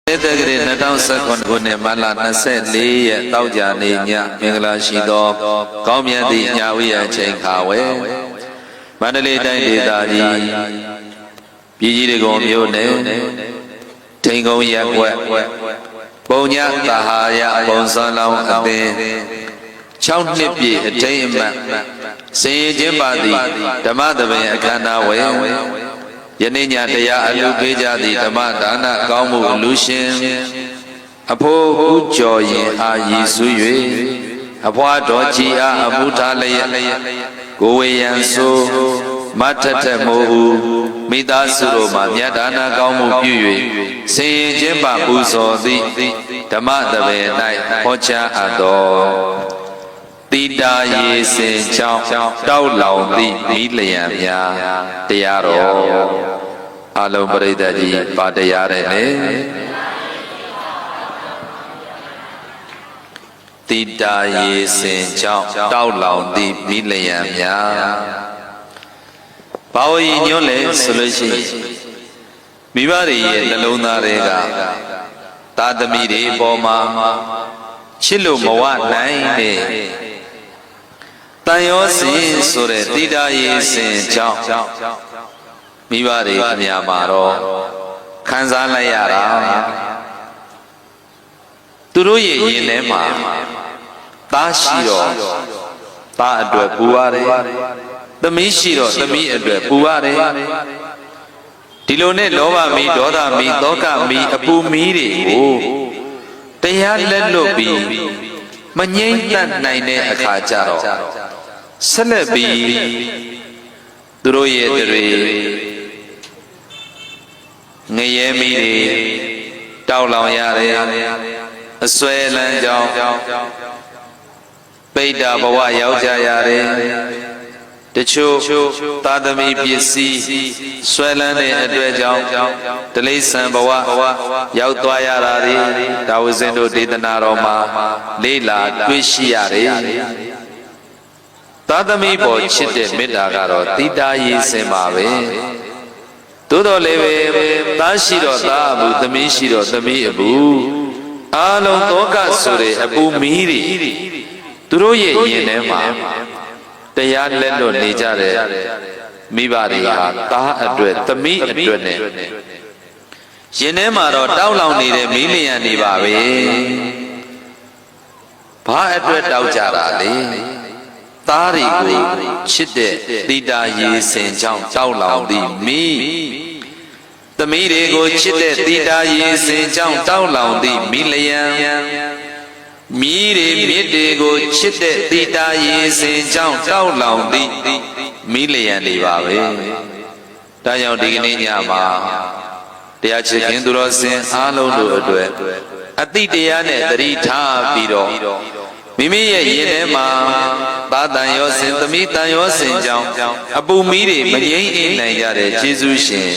တက္ကရာ2019ခုနှစ်မတ်လ24ရက်တောက်ကြနေညမင်္ဂလာရှိသောကောင်းမြတ်သည့်ညဝိယအချိန်ခါဝဲမန္တလေးတိုင်းဒေသကြီးပြည်ကြီးတကုံမြို့နယ်ထိန်ကုန်းရပ်ကွက်ပုံညသဟာယပုံစံလောင်းအသင်း6နှစ်ပြည့်အထိမ်းအမှတ်စင်ရင်ချင်းပါသည့်ဓမ္မသဘင်အခမ်းအနားဝဲယနေ့ညတရားအလူပေးကြသည့်ဓမ္မဒါနကောင်းမှုလူရှင်အဖိုးဦးကျော်ရင်အားရည်စူး၍အဖွားတော်ကြီးအားအမှုထားလျက်ကိုဝေယံဆိုမထထမိုးဦးမိသားစုတို့မှာမြတ်ဒါနကောင်းမှုပြု၍စင်ရင်ချင်းပါပူဇော်သည့်ဓမ္မသဘင်၌ဟောကြားအပ်သောတိတာရေစင်ချောင်းတောက်လောင်သည့်မိလျံများတရားတော်အလုံးပရိသတ်ကြီးပါတရားတဲ့နဲ့တိတာရေစင်ချောင်းတောက်လောင်သည့်မိလျံများဘာဝရည်ညွှန်းလဲဆိုလို့ရှိရင်မိဘတွေရဲ့နှလုံးသားတွေကသာသမီတွေအပေါ်မှာချစ်လို့မဝနိုင်တဲ့တန်ရောစင်ဆိုတဲ့တိတာရေစင်ကြောင့်မိဘတွေအများမှာတော့ခံစားလိုက်ရတာသူတို့ရဲ့ရင်ထဲမှာသားရှိတော့သားအတွက်ပူရတယ်သမီးရှိတော့သမီးအတွက်ပူရတယ်ဒီလိုနဲ့လောဘမီဒေါသမီသောကမီအပူမီတွေကိုတရားလက်လွတ်ပြီးမငြိမ့်သက်နိုင်တဲ့အခါကျတော့ဆက်လက်ပြီးသူတို့ရဲ့တွေငရဲမီတွေတောက်လောင်ရတယ်အစွဲလန်းကြောင်းပိဋ္ဌဘဝရောက်ကြရတယ်တချို့သာသမီပစ္စည်းဆွဲလန်းတဲ့အတွက်ကြောင့်တိရစ္ဆာန်ဘဝရောက်သွားရတာတွေဒါဝဇင်းတို့ဒေသနာတော်မှာလေးလာတွေ့ရှိရတယ်သာသမီပေါ်ချစ်တဲ့မေတ္တာကတော့တိတာရေစင်ပါပဲသို့တော်လည်းပဲသားရှိတော့သားအဘူးသမီးရှိတော့သမီးအဘူးအားလုံးသောကဆိုတဲ့အပူမီးတွေသူတို့ရဲ့ရင်ထဲမှာတရားလက်လွတ်နေကြတဲ့မိဘတွေဟာသားအတွက်သမီးအတွက်နဲ့ရင်ထဲမှာတော့တောက်လောင်နေတဲ့မီးလျံနေပါပဲဘာအတွက်တောက်ကြတာလဲသားတွေကိုချစ်တဲ့တိတာရေစင်ကြောင့်တောက်လောင်သည့်မီးသမီးတွေကိုချစ်တဲ့တိတာရေစင်ကြောင့်တောက်လောင်သည့်မီးလျံမီးတွေမြစ်တွေကိုချစ်တဲ့တိတာရေစင်ကြောင့်တောက်လောင်သည့်မီးလျံတွေပါပဲဒါကြောင့်ဒီကနေ့ညမှာတရားချစ်ခင်သူတော်စင်အားလုံးတို့အတွက်အတိတရားနဲ့သတိထားပြီးတော့မိမိရဲ့ရင်ထဲမှာသာတန်ရောစင်သမီးတန်ရောစင်ကြောင့်အပူမီးတွေမငြိမ့်အိမ်နိုင်ကြတဲ့ယေရှုရှင်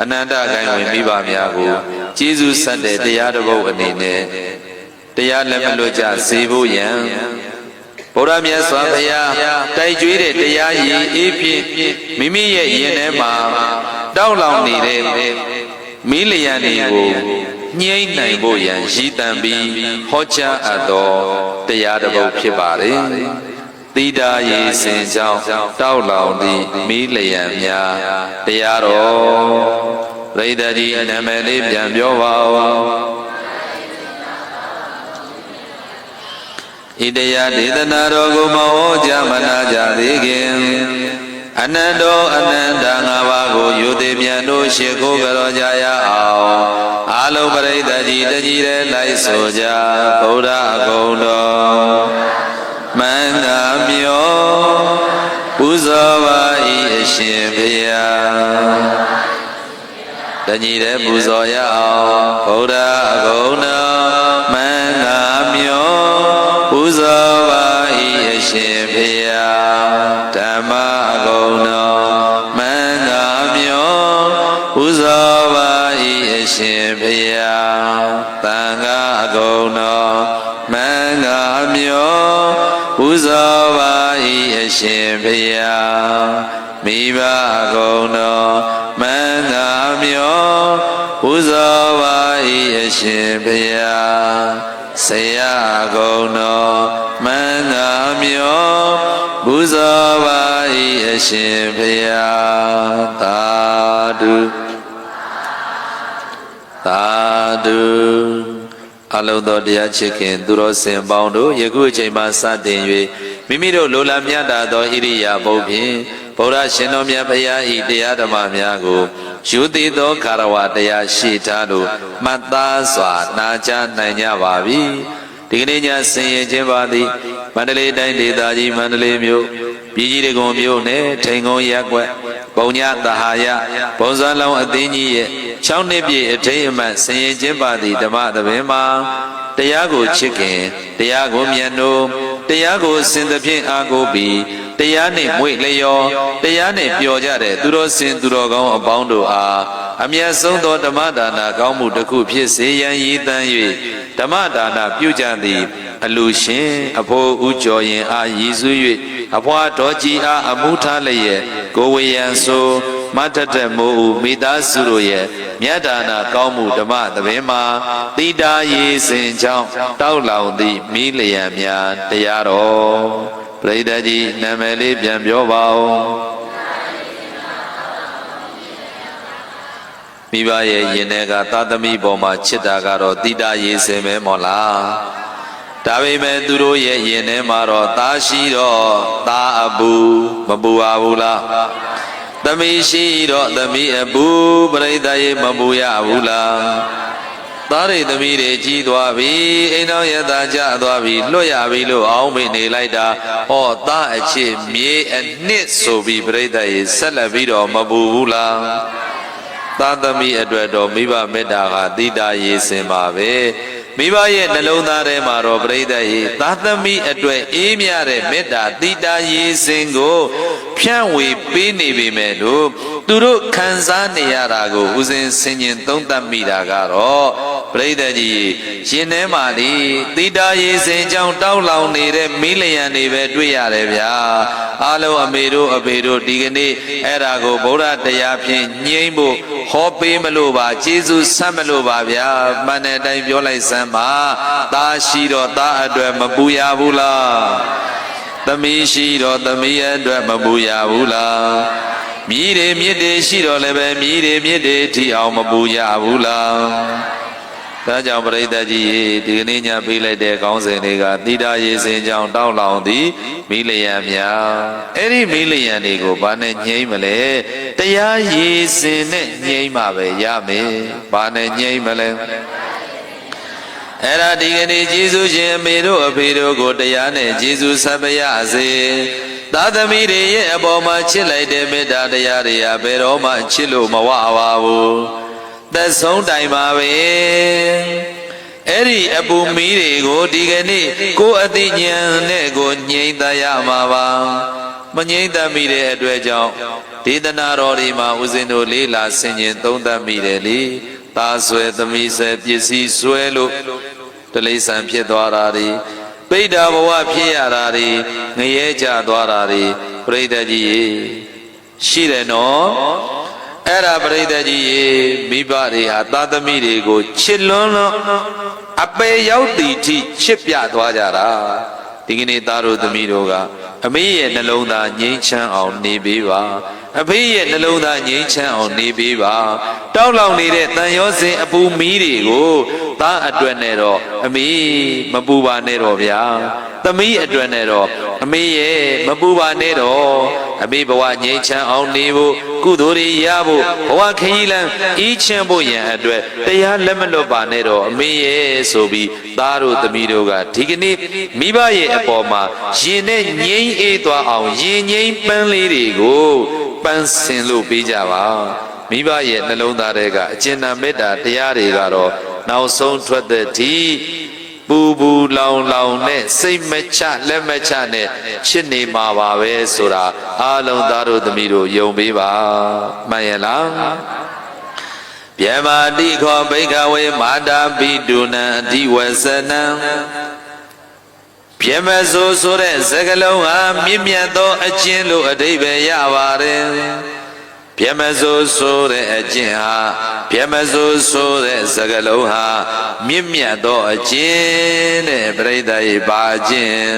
အနန္တဂိုင်းဝင်မိဘများကိုယေရှုဆက်တဲ့တရားတော်ဘုအနေနဲ့တရားလက်မလွတ်ကြစေဖို့ယံဘုရားမြတ်စွာဘုရားတိုက်ကြွေးတဲ့တရားရည်အေးဖြင့်မိမိရဲ့ရင်ထဲမှာတောက်လောင်နေတဲ့မီးလျံတွေကိုငြိမ့်နိုင်ဖို့ယံရည်တံပြီးဟောကြားအပ်သောတရားတော်ဘုဖြစ်ပါတယ်တိတာရေစင်ကြောင့်တောက်လောင်သည့်မီးလျံများတရားတော်ပရိသတ်ကြီးနာမည်လေးပြန်ပြောပါဦးဣတယဒေသနာတော်ကိုမဟောကြားမနာကြသေးခင်အနန္တောအနန္တ၅ပါးကိုယုတိမြတ်တို့ရှ िख ိုးကြောကြရအောင်အာလုံးပရိသတ်ကြီးတကြီးတဲ့လိုက်ဆိုကြဗုဒ္ဓဂုဏ်တော်မန္တမျောပူဇော်ပါ၏အရှင်ဘုရားတကြီးတဲ့ပူဇော်ရအောင်ဗုဒ္ဓဂုဏ်တော်မန္တမျောပူဇော်ပါ၏အရှင်ဘုရားဓမ္မဂုဏ်တော်မန္တမျောပူဇော်ပါ၏အရှင်ဘုရားသံဃာဂုဏ်တော်မန္တမျောပူဇော်ပါ၏အရှင်ဘုရားမိဘဂုဏ်တော်မန္တမျောပူဇော်ပါ၏အရှ ရှင်ဖရာဆရာကုံတော်မင်္ဂမြောပူဇော်ပါ၏အရှင်ဖရာသာဓုသာဓုအလုံးသောတရားချစ်ခင်သူတော်စင်ပေါင်းတို့ယခုအချိန်မှစတင်၍မိမိတို့လိုလားမြတ်တာသောဣရိယာပုဖြင့်ဗုဒ္ဓရှင်တော်မြတ်ဖရာ၏တရားဓမ္မများကိုယူသည်သောခါရဝတရားရှိထားလို့မှတ်သားစွာနာကြားနိုင်ကြပါပြီဒီကနေ့ညဆင်ရင်ခြင်းပါသည်မန္တလေးတိုင်းဒေသကြီးမန္တလေးမြို့ပြည်ကြီးတကုံမြို့နယ်ထိန်ကုန်းရပ်ကွက်ပုံညသဟာယဘုံစွမ်းလောင်းအသင်းကြီးရဲ့6နှစ်ပြည့်အထိမ်းအမှတ်ဆင်ရင်ခြင်းပါသည်ဓမ္မသဘင်မှာတရားကိုချစ်ခင်တရားကိုမြတ်နိုးတရားကိုစင်သဖြင့်အားကိုးပြီးတရားနှင့်မွေ့လျော်တရားနှင့်ပျော်ကြတဲ့သူတော်စင်သူတော်ကောင်းအပေါင်းတို့အားအမြတ်ဆုံးသောဓမ္မဒါနကောင်းမှုတစ်ခုဖြစ်စေရန်ရည်တမ်း၍ဓမ္မဒါနပြုကြသည်အလူရှင်အဖိုးဦးကျော်ရင်အားရည်စူး၍အဖွာတော်ကြီးအားအမှုထားလျက်ကိုဝေယံဆိုမထထမိုးဦးမိသားစုတို့ရဲ့မြတ်ဒါနကောင်းမှုဓမ္မသဘင်မှာတိတာရေစင်ချောင်းတောက်လောင်သည့်မိလျံများတရားတော်ပရိသတ်ကြီးနာမည်လေးပြန်ပြောပါဦးမိဘရဲ့ယင်ထဲကသာသမီပေါ်မှာချစ်တာကတော့တိတာရေစင်ပဲမော်လားဒါပေမဲ့သူတို့ရဲ့ယင်ထဲမှာတော့သားရှိတော့သားအပူမပူပါဘူးလားသမီးရှိတော့သမီးအပူပရိသတ်ရေမပူရဘူးလားသားတွေသမီးတွေကြီးသွားပြီအိမ်တော်ရသားကြသွားပြီလွတ်ရပြီလို့အောင်းမိနေလိုက်တာဟောသားအချစ်မြေအနှစ်ဆိုပြီးပြိဿရေဆက်လက်ပြီးတော့မပူဘူးလားသားသမီးအတွက်တော့မိဘမေတ္တာကတိတာရေစင်ပါပဲမိဘရဲ့နှလုံးသားထဲမှာတော့ပြိဿရေသားသမီးအတွက်အေးမြတဲ့မေတ္တာတိတာရေစင်ကိုဖြန့်ဝေပေးနေပေမဲ့လို့သူတို့ခံစားနေရတာကိုဦးဇင်းဆင်ញင်သုံးသပ်မိတာကတော့ပရိသတ်ကြီးရှင်ထဲမှာလေတိတာရေစင်ကြောင့်တောက်လောင်နေတဲ့မီးလျံတွေပဲတွေ့ရတယ်ဗျာအားလုံးအမေတို့အဖေတို့ဒီကနေ့အဲ့ဒါကိုဗုဒ္ဓတရားဖြင့်ညှိမ့်ဖို့ဟောပေးမလို့ပါကျေးဇူးဆက်မလို့ပါဗျာမှန်တဲ့အတိုင်းပြောလိုက်စမ်းပါသားရှိတော့သားအတွက်မပူရဘူးလားသမီးရှိတော့သမီးအတွက်မပူရဘူးလားမြည်တွေမြစ်တွေရှိတော့လည်းပဲမြည်တွေမြစ်တွေထီအောင်မပူရဘူးလားဒါကြောင့်ပရိသတ်ကြီးဒီကနေ့ညပေးလိုက်တဲ့ကောင်းစဉ်တွေကတိတာရေစင်ကြောင့်တောက်လောင်သည်မိလျံများအဲ့ဒီမိလျံတွေကိုဘာနဲ့ညှိမ့်မလဲတရားရေစင်နဲ့ညှိမ့်မှပဲရမယ်ဘာနဲ့ညှိမ့်မလဲအဲ့ဒါဒီကနေ့ကျေးဇူးရှင်အမေတို့အဖေတို့ကိုတရားနဲ့ကျေးဇူးဆက်ပါရစေသာသမီတွေရဲ့အပေါ်မှာချစ်လိုက်တဲ့မေတ္တာတရားတွေကဘယ်တော့မှချစ်လို့မဝပါဘူးသက်ဆုံးတိုင်ပါပဲအဲ့ဒီအပူမီးတွေကိုဒီကနေ့ကိုယ်အသိဉာဏ်နဲ့ကိုငြိမ့်သက်ရမှာပါမငြိမ့်သက်မိတဲ့အတွက်ကြောင့်ဒေသနာတော်ဒီမှာဦးဇင်းတို့လေးလာဆင်ញင်သုံးသပ်မိတယ်လေသားဆွဲသမီးဆွဲပစ္စည်းဆွဲလို့တလိษံဖြစ်သွားတာဒီပိဋ္ဌာဘဝဖြစ်ရတာဒီငရဲကြသွားတာဒီပရိသတ်ကြီးရှိတယ်နော်အဲ့ဒါပရိသတ်ကြီးမိဘတွေဟာသာသမီတွေကိုချစ်လွန်းလို့အပေရောက်တီထိချစ်ပြသွားကြတာဒီကနေ့သားတို့သမီးတို့ကအမေရဲ့နှလုံးသားငြိမ်းချမ်းအောင်နေပေးပါအဖေရဲ့နှလုံးသားငြိမ်းချမ်းအောင်နေပေးပါတောက်လောင်နေတဲ့တန်ရောစင်အပူမီးတွေကိုသားအတွက်နဲ့တော့အမေမပူပါနဲ့တော့ဗျာသမီးအတွက်နဲ့တော့အမေရဲ့မပူပါနဲ့တော့အမေဘဝငြိမ်းချမ်းအောင်နေဖို့ကုသိုလ်တွေရဖို့ဘဝခရီးလမ်းအေးချမ်းဖို့ရန်အတွက်တရားလက်မလွတ်ပါနဲ့တော့အမေရဲ့ဆိုပြီးသားတို့သမီးတို့ကဒီကနေ့မိဘရဲ့အပေါ်မှာရင်နဲ့ငြိမ်းအေးသွားအောင်ရင်ငြိမ်းပန်းလေးတွေကိုပန်းစင်လို့ပေးကြပါမိဘရဲ့နှလုံးသားတွေကအကျဉ်းနာမေတ္တာတရားတွေကတော့နောက်ဆုံးထွက်တဲ့ဒီပူပူလောင်လောင်နဲ့စိတ်မချလက်မချနဲ့ချစ်နေမှာပါပဲဆိုတာအားလုံးသားတို့သမီးတို့ယုံပေးပါမှန်ရဲ့လားဗျမတိခောဘိကဝေမာတာပိတုနံအဓိဝဇနံဗျမဆိုတဲ့စကလုံးဟာမြင့်မြတ်သောအကျဉ်းလို့အဓိပ္ပာယ်ရပါတယ် ဗျမစိုးဆိုတဲ့အကျင့်ဟာဗျမစိုးဆိုတဲ့စကားလုံးဟာမြင့်မြတ်သောအကျင့်တဲ့ပရိသတ်ရဲ့ပါအကျင့်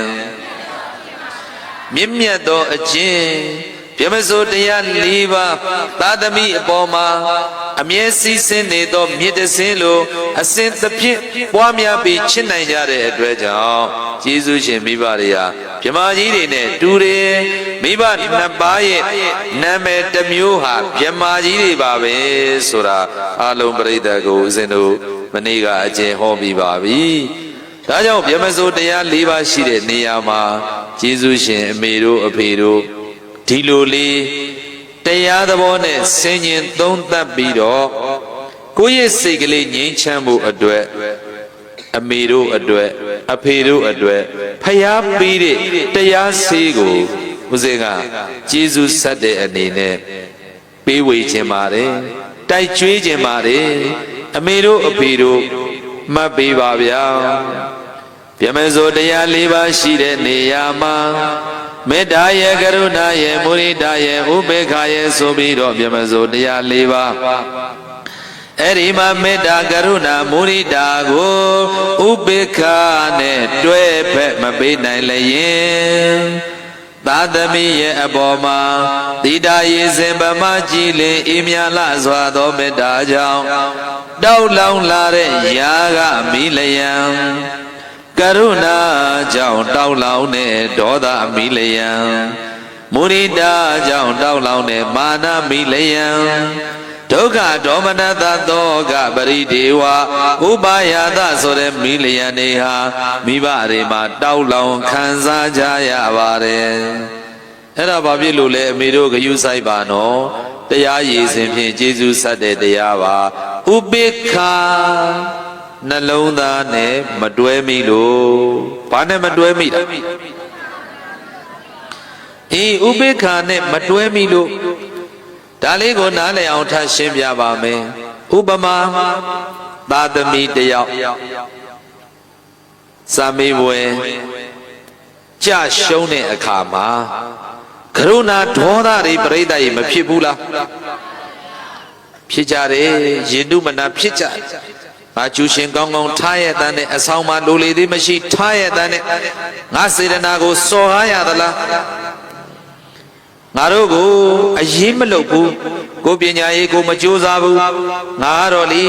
မြင့်မြတ်သောအကျင့်ဗျမစိုးတရား၄ပါးသာသမီအပေါ်မှာအမြဲစီးဆင်းနေသောမြစ်တစင်းလိုအစဉ်သဖြင့်ပွားများပြီးချစ်နိုင်ကြတဲ့အတွက်ကြောင့်ကျေးဇူးရှင်မိဘတွေဟာမြမကြီးတွေနဲ့တူတယ်မိဘနှစ်ပါးရဲ့နာမည်တစ်မျိုးဟာမြမကြီးတွေပါပဲဆိုတာအလုံးပရိသတ်ကိုဦးဇင်းတို့မနေ့ကအကျဉ်းဟောပြီးပါပြီဒါကြောင့်ဗျမစိုးတရား၄ပါးရှိတဲ့နေရာမှာကျေးဇူးရှင်အမေတို့အဖေတို့ဒီလိုလေးတရားသဘောနဲ့ဆင်ញင်သုံးသပ်ပြီးတော့ကိုယ့်ရဲ့စိတ်ကလေးငြိမ်းချမ်းဖို့အတွက်အမေတို့အတွက်အဖေတို့အတွက်ဖျားပြီးတဲ့တရားဆေးကိုဦးဇင်းကကျေးဇူးဆက်တဲ့အနေနဲ့ပေးဝေခြင်းပါတယ်တိုက်ကြွေးခြင်းပါတယ်အမေတို့အဖေတို့မှတ်ပေးပါဗျာဗျမစိုးတရား၄ပါးရှိတဲ့နေရာမှာမေတ္တာရဲ့ကရုဏာရဲ့မုရိဒာရဲ့ဥပေက္ခရဲ့ဆိုပြီးတော့ဗျမစိုးတရား၄ပါးအဲ့ဒီမှာမေတ္တာကရုဏာမုရိဒာကိုဥပေက္ခနဲ့တွဲဖက်မပေးနိုင်လျင်သာသမီရဲ့အပေါ်မှာတိတာရေစင်ပမကြည်လင်အေးမြလာစွာသောမေတ္တာကြောင့်တောက်လောင်လာတဲ့ယာကမိလျံကရုဏာကြောင့်တောက်လောင်တဲ့ဒေါသမိလျံမုရိဒာကြောင့်တောက်လောင်တဲ့မာနမိလျံဒုက္ခဒေါမနတသောကပရိဒေဝဥပါယသဆိုတဲ့မိလျံတွေဟာမိဘတွေမှာတောက်လောင်ခံစားကြရပါတယ်အဲ့ဒါဘာဖြစ်လို့လဲအမေတို့ဂယုဆိုင်ပါနော်တရားရည်စဉ်ဖြင့်ကျေးဇူးဆက်တဲ့တရားပါဥပိ္ပခာနှလုံးသားနဲ့မတွဲမိလို့ဘာနဲ့မတွဲမိတာဥပိ္ပခာနဲ့မတွဲမိလို့ဒါလေးကိုနားလည်အောင်ထပ်ရှင်းပြပါမယ်ဥပမာသာသမီတယောက်စာမေးပွဲကြရှုံးတဲ့အခါမှာကရုဏာဒေါသတွေပြိတ္တရေမဖြစ်ဘူးလားဖြစ်ကြတယ်ရင်တုမနာဖြစ်ကြငါကျူရှင်ကောင်းကောင်းထားရတဲ့အဆောင်မှာလိုလေသေးမရှိထားရတဲ့ငါစေတနာကိုစော်ကားရသလားငါတို့ကိုအရေးမလုပ်ဘူးကိုပညာရေးကိုမကြိုးစားဘူးငါတော့လေ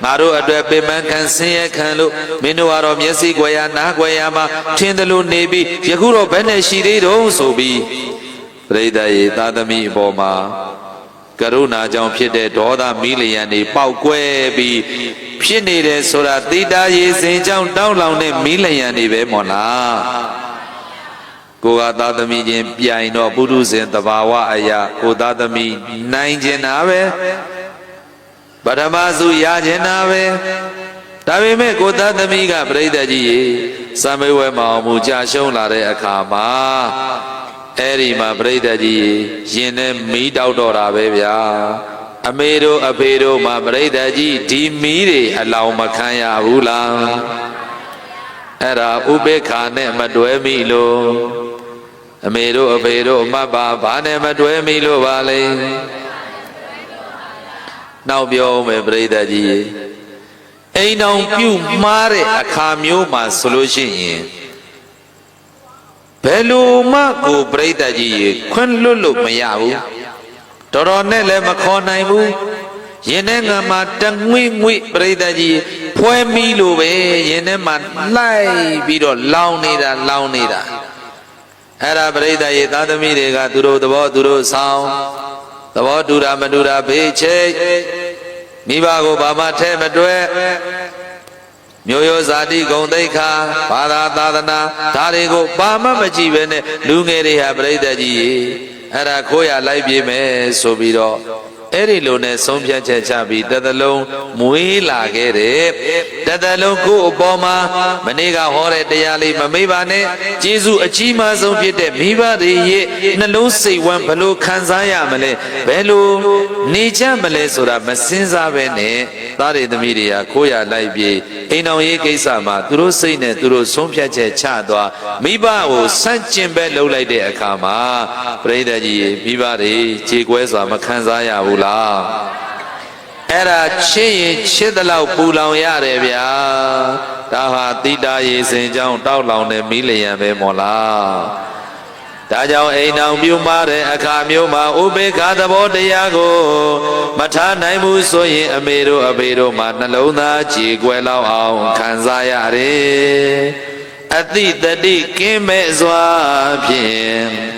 ငါတို့အတွက်ပေမန်းခံဆင်းရဲခံလို့မင်းတို့ကတော့မျက်စိကွယ်ရနားကွယ်ရမှာထင်းတယ်လို့နေပြီးယခုတော့ဘယ်နဲ့ရှိသေးတော့ဆိုပြီးပရိသတ်ရေသာသမီအပေါ်မှာကရုဏာကြောင့်ဖြစ်တဲ့ဒေါသမီးလျံတွေပေါက်ကွဲပြီးဖြစ်နေတယ်ဆိုတာတိတာရေစင်ကြောင့်တောင်းလောင်တဲ့မီးလျံတွေပဲမို့လားကိုကသာသမီချင်းပြိုင်တော့ပုရုဇဉ်တဘာဝအရာကိုသာသမီနိုင်ကျင်တာပဲပထမစုရကျင်တာပဲဒါပေမဲ့ကိုသာသမီကပြိတ္တကြီးရေစံမေဝဲမအောင်မူကြာရှုံးလာတဲ့အခါမှာအဲ့ဒီမှာပြိတ္တကြီးရင်နဲ့မီးတောက်တော့တာပဲဗျာအမေတို့အဖေတို့မှာပြိတ္တကြီးဒီမီးတွေအလောင်းမခံရဘူးလားအဲ့ဒါဥပေက္ခာနဲ့မတွဲမိလို့အမေတို့အဖေတို့မှတ်ပါဘာနဲ့မတွဲမိလို့ပါလဲနောက်ပြောမယ်ပြိတ္တကြီးအိမ်တော်ပြုမှားတဲ့အခါမျိုးမှာဆိုလို့ရှိရင်ဘယ်လိုမှကိုပြိတ္တကြီးခွန်းလွတ်လို့မရဘူးတော်တော်နဲ့လည်းမခေါ်နိုင်ဘူးရင်ထဲငါမှာတငွေ့ငွေ့ပြိတ္တကြီးဖွဲမီလို့ပဲရင်ထဲမှာလှိုက်ပြီးတော့လောင်နေတာအဲ့ဒါပြိတ္တရေသာသမီတွေကသူတို့သဘောသူတို့ဆောင်သဘောတူတာမတူတာဘေးချိတ်မိဘကိုဘာမှထဲမတွဲမျိုးရိုးဇာတိဂုံသိက္ခာဘာသာသာသနာဒါတွေကိုဘာမှမကြည့်ပဲနဲ့လူငယ်တွေဟာပြိတ္တကြီးအဲ့ဒါခိုးရလိုက်ပြေးမယ်ဆိုပြီးတော့ အဲ့ဒီလိုနဲ့ဆုံးဖြတ်ချက်ချပြီးတသက်လုံးမွေးလာခဲ့တဲ့တသက်လုံးကိုယ့်အပေါ်မှာမနေ့ကဟောတဲ့တရားလေးမမေ့ပါနဲ့ကျေးဇူးအကြီးမားဆုံးဖြစ်တဲ့မိဘတွေရဲ့နှလုံးစိတ်ဝမ်းဘလို့ခံစားရမလဲဘယ်လိုနေကြမလဲဆိုတာမစင်စားပဲနဲ့သားတွေသမီးတွေကခိုးရလိုက်ပြီးအိမ်တော်ရေးကိစ္စမှာသူတို့စိတ်နဲ့သူတို့ဆုံးဖြတ်ချက်ချသွားမိဘကိုဆန့်ကျင်ဘက်လှုပ်လိုက်တဲ့အခါမှာပရိသတ်ကြီးမိဘတွေခြေကွဲစွာမခံစားရဘူးလားအဲ့ဒါချစ်ရင်ချစ်တဲ့လောက်ပူလောင်ရတယ်ဗျာဒါဟာတိတာရေစင်ကြောင်းတောက်လောင်တဲ့မီးလျံပဲမို့လားဒါကြောင့်အိမ်တော်ပြုမာတဲ့အခါမျိုးမှာဥပေက္ခသဘောတရားကိုမထားနိုင်ဘူးဆိုရင်အမေတို့အဖေတို့မှာနှလုံးသားကြည်ကွယ်လောက်အောင်ခံစားရတယ်အတိတတိကင်းမဲ့စွာဖြင့်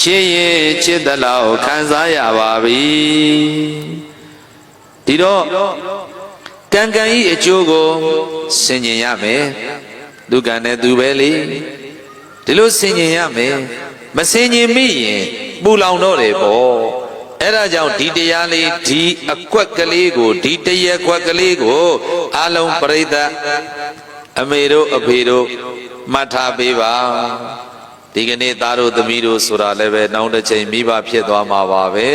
ချစ်ရင်ချစ်တဲ့လောက်ခံစားရပါပြီဒီတော့ကံကံဤအကျိုးကိုဆင်ခြင်ရမယ်သူကံနဲ့သူပဲလေဒီလိုဆင်ခြင်ရမယ်မဆင်ခြင်မိရင်ပူလောင်တော့တယ်ပေါ့အဲ့ဒါကြောင့်ဒီတရားလေးဒီအကွက်ကလေးကိုဒီတရက်ကွက်ကလေးကိုအလုံးပရိသတ်အမေတို့အဖေတို့မှတ်ထားပေးပါဒီကနေ့သားတို့သမီးတို့ဆိုတာလည်းပဲနောက်တစ်ချိန်မိဘဖြစ်သွားမှာပါပဲ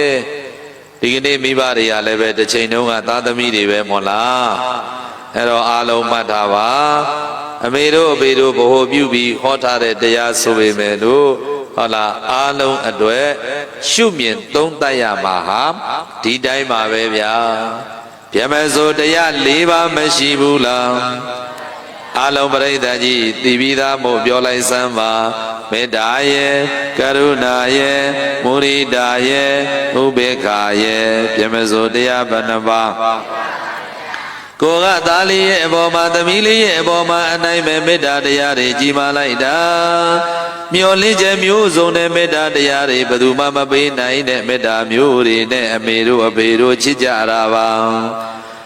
ဒီကနေ့မိဘတွေကလည်းပဲတစ်ချိန်တုန်းကသားသမီးတွေပဲမို့လားအဲ့တော့အားလုံးမှတ်ထားပါအမေတို့အဖေတို့ဘ ਹੁ ပြုပြီးဟောထားတဲ့တရားဆိုပေမဲ့လို့ဟုတ်လားအားလုံးအတွက်ရှုမြင်သုံးသပ်ရမှာဟာဒီတိုင်းပါပဲဗျာဗျမဆိုတရား၄ပါးမရှိဘူးလားအားလုံးပရိသတ်ကြီးသိပြီးသားမို့ပြောလိုက်စမ်းပါမေတ္တာရဲ့ကရုဏာရဲ့မုရိဒာရဲ့ဥပေက္ခာရဲ့ဗျမဆိုတရားဘယ်နှပါးကိုကသားလေးရဲ့အပေါ်မှာသမီးလေးရဲ့အပေါ်မှာအနိုင်မဲ့မေတ္တာတရားတွေကြီးမားလိုက်တာမျောလင်းချက်မျိုးစုံတဲ့မေတ္တာတရားတွေဘယ်သူမှမပေးနိုင်တဲ့မေတ္တာမျိုးတွေနဲ့အမေတို့အဖေတို့ချစ်ကြတာပါ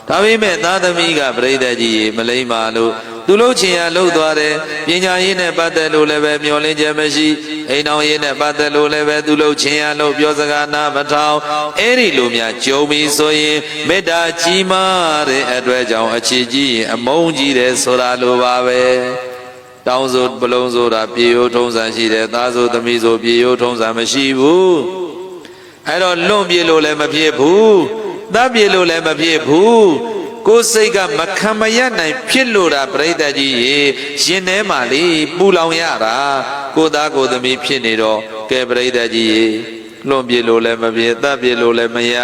ဒါပေမဲ့သားသမီးကပြိတ္တကြီးမလိမ္မာလို့သူလှုပ်ချင်ရလှုပ်သွားတယ်ပညာရေးနဲ့ပတ်သက်လို့လည်းပဲမျောလင်းချက်မရှိအိမ်တော်ရေးနဲ့ပတ်သက်လို့လည်းပဲသူလှုပ်ချင်ရလှုပ်ပြောစကားနာမထောင်အဲ့ဒီလိုများကြုံပြီးဆိုရင်မေတ္တာကြီးမားတဲ့အတွက်ကြောင့်အခြေကြီးရင်အမုန်းကြီးတယ်ဆိုတာလိုပါပဲတောင်းဆိုပလုံးဆိုတာပြေရိုးထုံးစံရှိတယ်သားဆိုသမီးဆိုပြေရိုးထုံးစံမရှိဘူးအဲ့တော့လွန့်ပြေလို့လည်းမဖြစ်ဘူးသားပြေလို့လည်းမဖြစ်ဘူးကိုယ်စိတ်ကမခံမရနိုင်ဖြစ်လို့တာပြိတ္တကြီးရင်ထဲမှာလေပူလောင်ရတာကိုသားကိုသမီးဖြစ်နေတော့ကဲပြိတ္တကြီးလွန်ပြေလို့လည်းမပြေတပ်ပြေလို့လည်းမရ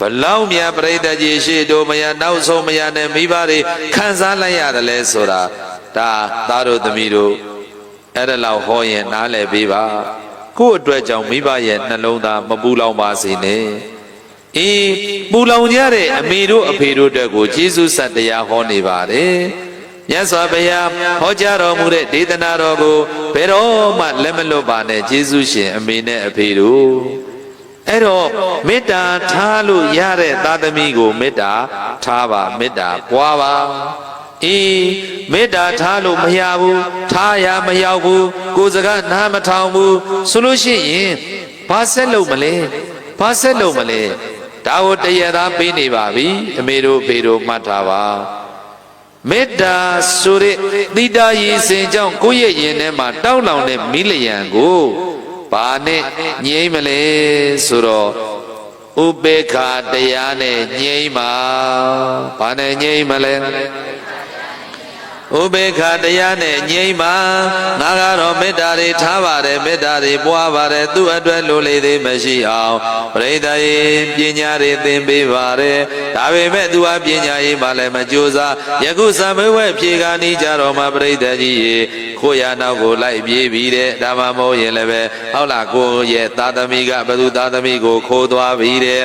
ဘလောက်များပြိတ္တကြီးရှေ့တို့မရနောက်ဆုံးမရနဲ့မိဘတွေခံစားလိုက်ရတယ်လဲဆိုတာဒါသားတို့သမီးတို့အဲ့ဒါလောက်ဟောရင်နားလည်ပေးပါကိုယ့်အတွက်ကြောင့်မိဘရဲ့နှလုံးသားမပူလောင်ပါစေနဲ့အေးပူလောင်ကြတဲ့အမေတို့အဖေတို့အတွက်ကိုကျေးဇူးဆက်တရားဟောနေပါတယ်မြတ်စွာဘုရားဟောကြားတော်မူတဲ့ဒေသနာတော်ကိုဘယ်တော့မှလက်မလွတ်ပါနဲ့ကျေးဇူးရှင်အမေနဲ့အဖေတို့အဲ့တော့မေတ္တာထားလို့ရတဲ့သားသမီးကိုမေတ္တာထားပါမေတ္တာပွားပါအေးမေတ္တာထားလို့မရဘူးထားရမရောက်ဘူးကိုယ်စကားနားမထောင်ဘူးဆိုလို့ရှိရင်ဘာဆက်လုပ်မလဲဘာဆက်လုပ်မလဲဒါကိုတရားသားပေးနေပါပြီအမေတို့ဖေတို့မှတ်ထားပါမေတ္တာဆိုတဲ့သီတာရည်စင်ကြောင့်ကိုယ့်ရဲ့ရင်ထဲမှာတောက်လောင်တဲ့မိလျံကိုဘာနဲ့ငြိမ့်မလဲဆိုတော့ဥပေက္ခတရားနဲ့ငြိမ့်ပါဘာနဲ့ငြိမ့်မလဲဥပေက္ခတရားနဲ့ငြိမ့်ပါငါကတော့မေတ္တာတွေထားပါတယ်မေတ္တာတွေပွားပါတယ်သူ့အတွက်လိုလေသေးမရှိအောင်ပရိသတ်ရေပညာတွေသင်ပေးပါတယ်ဒါပေမဲ့သူဟာပညာရေးမှလည်းမကြိုးစားယခုသံဘဝဖြေကားနေကြတော့မှပရိသတ်ကြီးရေကိုရနောက်ကိုလိုက်ပြေးပြီးတဲ့ဒါမှမဟုတ်ရင်လည်းပဲဟုတ်လားကိုရဲ့သားသမီးကဘသူသားသမီးကိုခိုးသွားပြီးတဲ့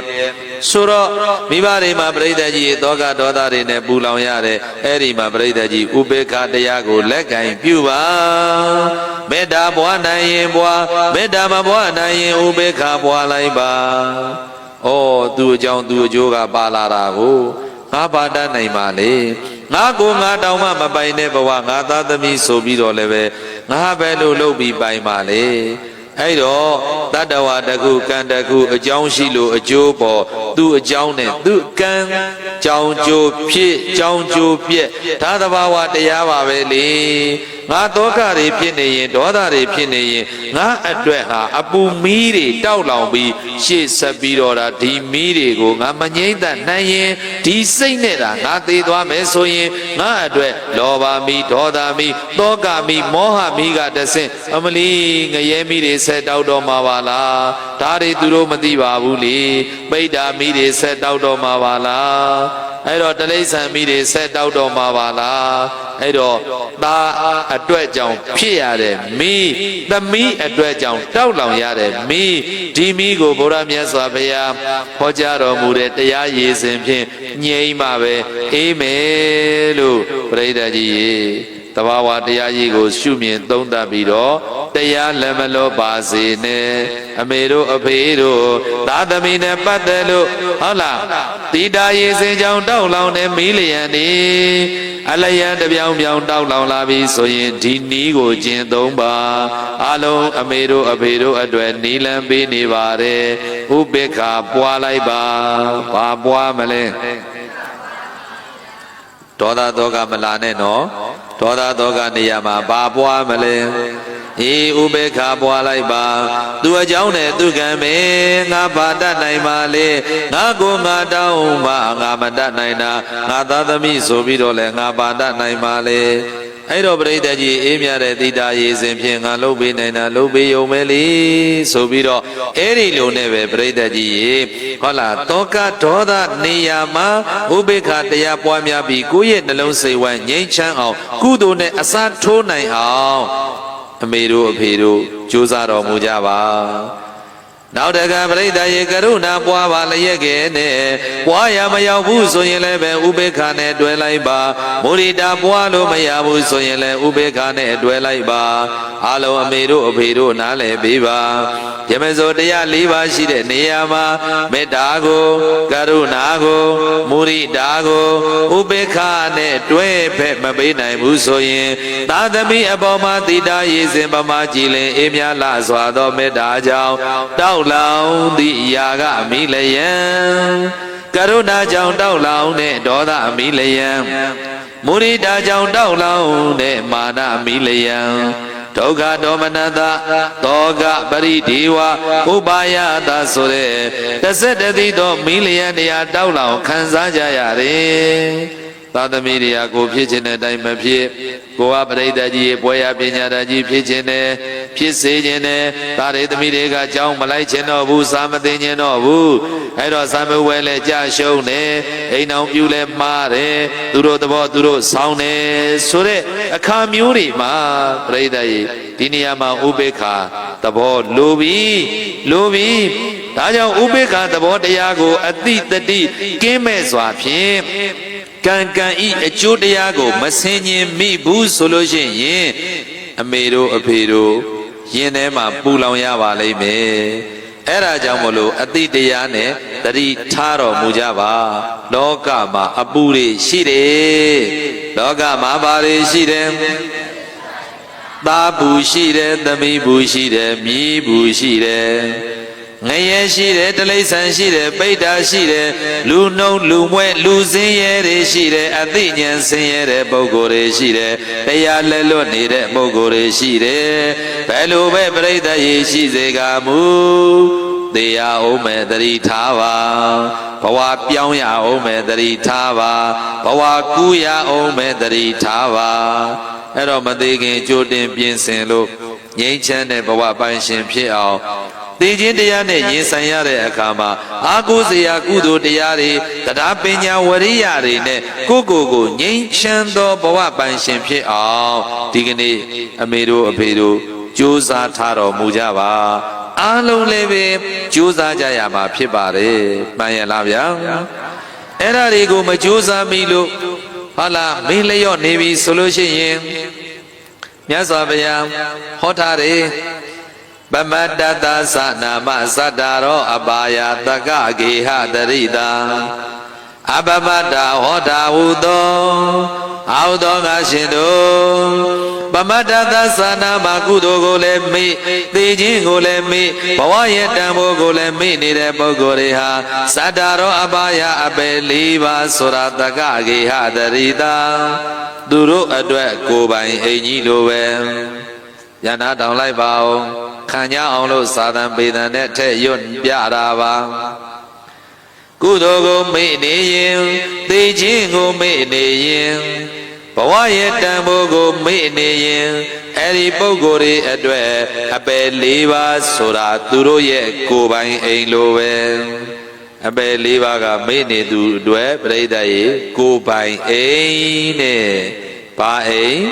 ဆိုတော့မိဘတွေမှာပရိသတ်ကြီးသောကဒေါသတွေနဲ့ပူလောင်ရတဲ့အဲ့ဒီမှာပရိသတ်ကြီးဥပေက္ခတရားကိုလက်ကင်ပြုပါမေတ္တာပွားနိုင်ရင်ပွားမေတ္တာမပွားနိုင်ရင်ဥပေက္ခပွားလိုက်ပါဩသူအကြောင်းသူအကျိုးကပါလာတာကိုငါပါတတ်နိုင်ပါလေငါကိုငါတောင်မှမပိုင်တဲ့ဘဝငါသားသမီးဆိုပြီးတော့လည်းပဲငါပဲလို့လုပ်ပြီးပိုင်ပါလေ အဲ့တော့တတ္တဝါတခုကံတခုအကြောင်းရှိလို့အကျိုးပေါ်သူ့အကြောင်းနဲ့သူ့ကံကြောင်းကျိုးဖြစ်ကြောင်းကျိုးပြက်ဒါသဘာဝတရားပါပဲလေငါဒုက္ခတွေဖြစ်နေရင်ဒေါသတွေဖြစ်နေရင်ငါအတွက်ဟာအပူမီးတွေတောက်လောင်ပြီးရှေ့ဆက်ပြီးတော့ဒါဒီမီးတွေကိုငါမငြိမ့်သက်နိုင်ရင်ဒီစိတ်နဲ့ဒါငါသေသွားမယ်ဆိုရင်ငါအတွက်လောဘမီးဒေါသမီးတောကမီးမောဟမီးကတဆင့်အမလီငရဲမီးတွေဆက်တောက်တော့မှာပါလားဒါတွေသူတို့မသိပါဘူးလေပိဋ္ဌာမီးတွေဆက်တောက်တော့မှာပါလားအဲ့တော့တလိ္ဆံမီးတွေဆက်တောက်တော့မှာပါလားအဲ့တော့ဒါအတွက်ကြောင့်ဖြစ်ရတဲ့မီးသမီးအတွက်ကြောင့်တောက်လောင်ရတဲ့မီးဒီမီးကိုဗုဒ္ဓမြတ်စွာဘုရားဟောကြားတော်မူတဲ့တရားရည်စဉ်ဖြင့်ငြိမ်းမှပဲအေးမယ်လို့ပရိသတ်ကြီးရေတဘာဝတရားကြီးကိုရှုမြင်သုံးသပ်ပြီးတော့တရားလက်မလို့ပါစေနဲ့အမေတို့အဖေတို့သာသမီနဲ့ပတ်သက်လို့ဟုတ်လားတိတာရည်စင်ကြောင့်တောက်လောင်တဲ့မီးလျံနေအလျံတပြောင်ပြောင်တောက်လောင်လာပြီဆိုရင်ဒီနီးကိုကျင့်သုံးပါအလုံးအမေတို့အဖေတို့အတွက်နီးလန်းပေးနေပါတယ်ဥပိ္ပခာပွားလိုက်ပါဘာပွားမလဲဒေါသဒေါကမလာနဲ့နော်ဒေါသဒေါကနေရာမှာဘာပွားမလဲအေးဥပေက္ခပွားလိုက်ပါသူအကြောင်းနဲ့သူကံပဲငါဘာတတ်နိုင်ပါလေငါကိုငါတောင်းပါငါမတတ်နိုင်တာငါသာသမီဆိုပြီးတော့လဲငါဘာတတ်နိုင်ပါလေအဲ့တော့ပရိသတ်ကြီးအေးမြတဲ့တိတာရည်စဉ်ဖြင့်ငါလှုပ်ပေးနိုင်တာလှုပ်ပေးရုံပဲလေဆိုပြီးတော့အဲ့ဒီလိုနဲ့ပဲပရိသတ်ကြီးရေဟုတ်လားတောကဒေါသနေရာမှာဥပေက္ခတရားပွားများပြီးကိုယ့်ရဲ့နှလုံးစိတ်ဝမ်းငြိမ်းချမ်းအောင်ကုသိုလ်နဲ့အစားထိုးနိုင်အောင်အမေတို့အဖေတို့ကြိုးစားတော်မူကြပါနောက်တကပရိသတ်ရေကရုဏာပွားပါလျက်ကဲနဲ့ပွားရမရောက်ဘူးဆိုရင်လည်းပဲဥပေက္ခနဲ့တွဲလိုက်ပါမုဒိတာပွားလို့မရဘူးဆိုရင်လည်းဥပေက္ခနဲ့တွဲလိုက်ပါအလုံးအမေတို့အဖေတို့နားလည်ပေးပါယမဇောတရား၄ပါးရှိတဲ့နေရာမှာမေတ္တာကိုကရုဏာကိုမုဒိတာကိုဥပေက္ခနဲ့တွဲဖက်မပေးနိုင်ဘူးဆိုရင်သာသမီအပေါ်မှာတိတာရည်စဉ်ပမာကြည်လင်အေးမြလာစွာသောမေတ္တာကြောင့်တောက်လောင်သည့်အရာကအမိလျံကရုဏာကြောင့်တောက်လောင်တဲ့ဒေါသအမိလျံမုဒိတာကြောင့်တောက်လောင်တဲ့မာနအမိလျံဒုက္ခဒေါမနတသောကပရိဒေဝဥပါယတာဆိုတဲ့တစ်ဆက်တည်းသောမိလျံတရားတောက်လောင်ခံစားကြရတယ်သာသမီတွေကကိုဖြစ်ခြင်းတဲ့အတိုင်းမဖြစ်ကိုကပရိသတ်ကြီးပွဲရပညာတတ်ကြီးဖြစ်ခြင်းနဲ့ဖြစ်စေခြင်းနဲ့ဒါတွေသမီးတွေကကြောင်းမလိုက်ခြင်းတော့ဘူးစာမသိခြင်းတော့ဘူးအဲ့တော့စာမဝဲလဲကြာရှုံးတယ်အိမ်အောင်ပြူလဲမှားတယ်သူတို့သဘောသူတို့ဆောင်းတယ်ဆိုတဲ့အခါမျိုးတွေမှာပရိသတ်ကြီးဒီနေရာမှာဥပေက္ခသဘောလိုပြီးဒါကြောင့်ဥပေက္ခသဘောတရားကိုအတိတတိကင်းမဲ့စွာဖြင့်ကံကံဤအကျိုးတရားကိုမဆင်ញင်မိဘူးဆိုလို့ရှိရင်အမေတို့အဖေတို့ယင်ထဲမှာပူလောင်ရပါလိမ့်မယ်အဲ့ဒါကြောင့်မလို့အတိတရားနဲ့တတိထားတော်မူကြပါလောကမှာအပူတွေရှိတယ်လောကမှာဘာတွေရှိတယ်သားဘူးရှိတယ်သမီးဘူးရှိတယ်မြီးဘူးရှိတယ်ငရဲရှိတယ်တလိ္ဆန်ရှိတယ်ပိဋ္ဌာရှိတယ်လူနှုံလူမွဲလူစင်းရဲတွေရှိတယ်အသိဉာဏ်စင်းရဲတဲ့ပုဂ္ဂိုလ်တွေရှိတယ်တရားလက်လွတ်နေတဲ့ပုဂ္ဂိုလ်တွေရှိတယ်ဘယ်လိုပဲပြိဋ္ဌာရေရှိစေကမူတရားအောင်မဲ့တတိထားပါဘဝပြောင်းရအောင်မဲ့တတိထားပါဘဝကူးရအောင်မဲ့တတိထားပါအဲ့တော့မသေးခင်ကြိုတင်ပြင်ဆင်လို့ငြိမ်းချမ်းတဲ့ဘဝပိုင်ရှင်ဖြစ်အောင်သိခြင်းတရားနဲ့ရင်ဆိုင်ရတဲ့အခါမှာအာကိုစရာကုသိုလ်တရားတွေတရားပညာဝရိယတွေနဲ့ကိုငြိမ်းချမ်းသောဘဝပိုင်ရှင်ဖြစ်အောင်ဒီကနေ့အမေတို့အဖေတို့ကြိုးစားထားတော်မူကြပါအားလုံးလည်းပဲကြိုးစားကြရမှာဖြစ်ပါတယ်မှန်ရလားဗျာအဲ့ဒါတွေကိုမကြိုးစားမိလို့ဟာလားမင်းလျော့နေပြီဆိုလို့ရှိရင်မြတ်စွာဘုရားဟောထားတယ်ပမတ္တသသနာမသတ္တရောအပါယတကဂေဟတရိတာအပမတ္တဟောတာဟုသောအာဟုသောငါရှင်တို့ ပမတ္တသသာနာမှာကုသိုလ်ကိုလည်းမေ့သိခြင်းကိုလည်းမေ့ဘဝရဲ့တန်ဖိုးကိုလည်းမေ့နေတဲ့ပုဂ္ဂိုလ်တွေဟာသတ္တရောအပါယအပေ၄ပါးဆိုတာတက္ကဂေဟတရိတာသူတို့အတွက်ကိုယ်ပိုင်အိမ်ကြီးလိုပဲယန္နာတောင်လိုက်ပါအောင်ခံကြအောင်လို့သာသံပေတံနဲ့ထည့်ရွတ်ပြတာပါကုသိုလ်ကိုမေ့နေရင်သိခြင်းကိုမေ့နေရင်ဘဝရဲ့တန်ဖိုးကိုမေ့နေရင်အဲ့ဒီပုဂ္ဂိုလ်တွေအတွက်အပယ်၄ပါးဆိုတာသူတို့ရဲ့ကိုယ်ပိုင်အိမ်လိုပဲအပယ်၄ပါးကမေ့နေသူအတွက်ပြိဿရေကိုယ်ပိုင်အိမ်နဲ့ဘာအိမ်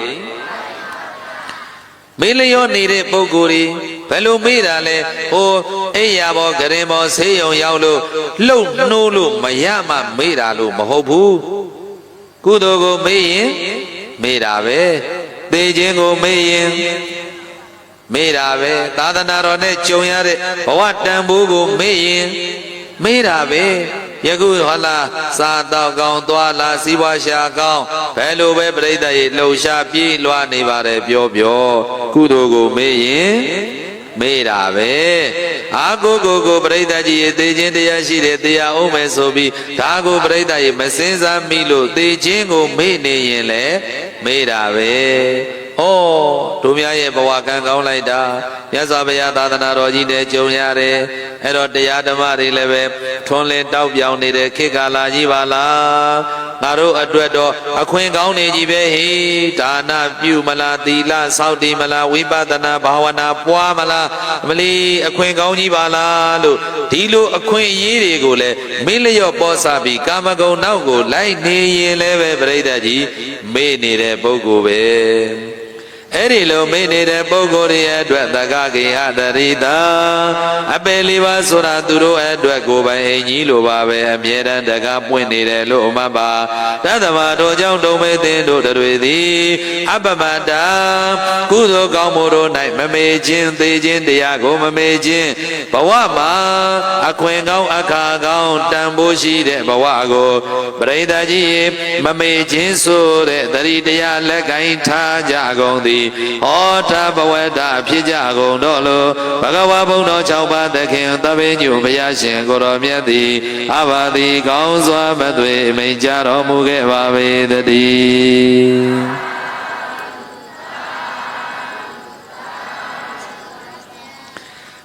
မေ့လျော့နေတဲ့ပုဂ္ဂိုလ်တွေဘယ်လိုမေ့တာလဲဟိုအိယာဘောဂရင်ဘောဆေးရုံရောက်လို့လှုပ်နှိုးလို့မရမှမေ့တာလို့မဟုတ်ဘူးကုသိုလ်ကိုမေ့ရင်မေ့တာပဲသိခြင်းကိုမေ့ရင်မေ့တာပဲသာသနာတော်နဲ့ကြုံရတဲ့ဘဝတန်ဖိုးကိုမေ့ရင်မေ့တာပဲယခုဟောလားစားတော့ကောင်းသွားလားစီးပွားရှာကောင်းဘယ်လိုပဲပြိဿရေလှုပ်ရှားပြေးလွှားနေပါတယ်ပြောကုသိုလ်ကိုမေ့ရင်မေ့တာပဲအာကိုပြိဿကြီးရေသိခြင်းတရားရှိတယ်တရားအောင်မယ်ဆိုပြီးဒါကိုပြိဿရေမစင်စားမိလို့သိခြင်းကိုမေ့နေရင်လည်းမေ့တာပဲဩတို့များရဲ့ဘဝကံကောင်းလိုက်တာမြတ်စွာဘုရားသာသနာတော်ကြီးနဲ့ကြုံရတယ်အဲ့တော့တရားဓမ္မတွေလည်းပဲထွန်းလင်းတောက်ပြောင်နေတဲ့ခေတ်ကာလကြီးပါလားငါတို့အတွက်တော့အခွင့်ကောင်းနေကြီးပဲဟိဒါနပြုမလားသီလစောင့်တည်မလားဝိပဿနာဘာဝနာပွားမလားမလီအခွင့်ကောင်းကြီးပါလားလို့ဒီလိုအခွင့်အရေးတွေကိုလည်းမေ့လျော့ပေါ်စားပြီးကာမဂုဏ်နောက်ကိုလိုက်နေရင်လည်းပဲပြိဿကြီးမေ့နေတဲ့ပုဂ္ဂိုလ်ပဲအဲ့ဒီလိုမေ့နေတဲ့ပုဂ္ဂိုလ်တွေအတွက်တက္ကဂေဟတရိတာအပေ၄ပါးဆိုတာသူတို့အတွက်ကိုယ်ပိုင်အိမ်ကြီးလိုပါပဲအမြဲတမ်းတက္ကပွင့်နေတယ်လို့အမှတ်ပါတသမာတို့ကြောင့်တုံမေသင်တို့တွေသည်အပမတ္တကုသိုလ်ကောင်းမှုတို့၌မမေ့ခြင်းသိခြင်းတရားကိုမမေ့ခြင်းဘဝမှာအခွင့်ကောင်းအခါကောင်းတန်ဖိုးရှိတဲ့ဘဝကိုပရိသတ်ကြီးမမေ့ခြင်းဆိုတဲ့တတိတရားလက်ကိုင်းထားကြကုန်သည်ဟောတာဘဝတဖြစ်ကြကုန်တော့လို့ဘဂဝါဘုံတော်6ပါးသခင်သဗ္ဗညုဘုရားရှင်ကိုတော်မြတ်သည်အဘာတိကောင်းစွာမသွေမိန်ကြတော်မူခဲ့ပါပေတည်း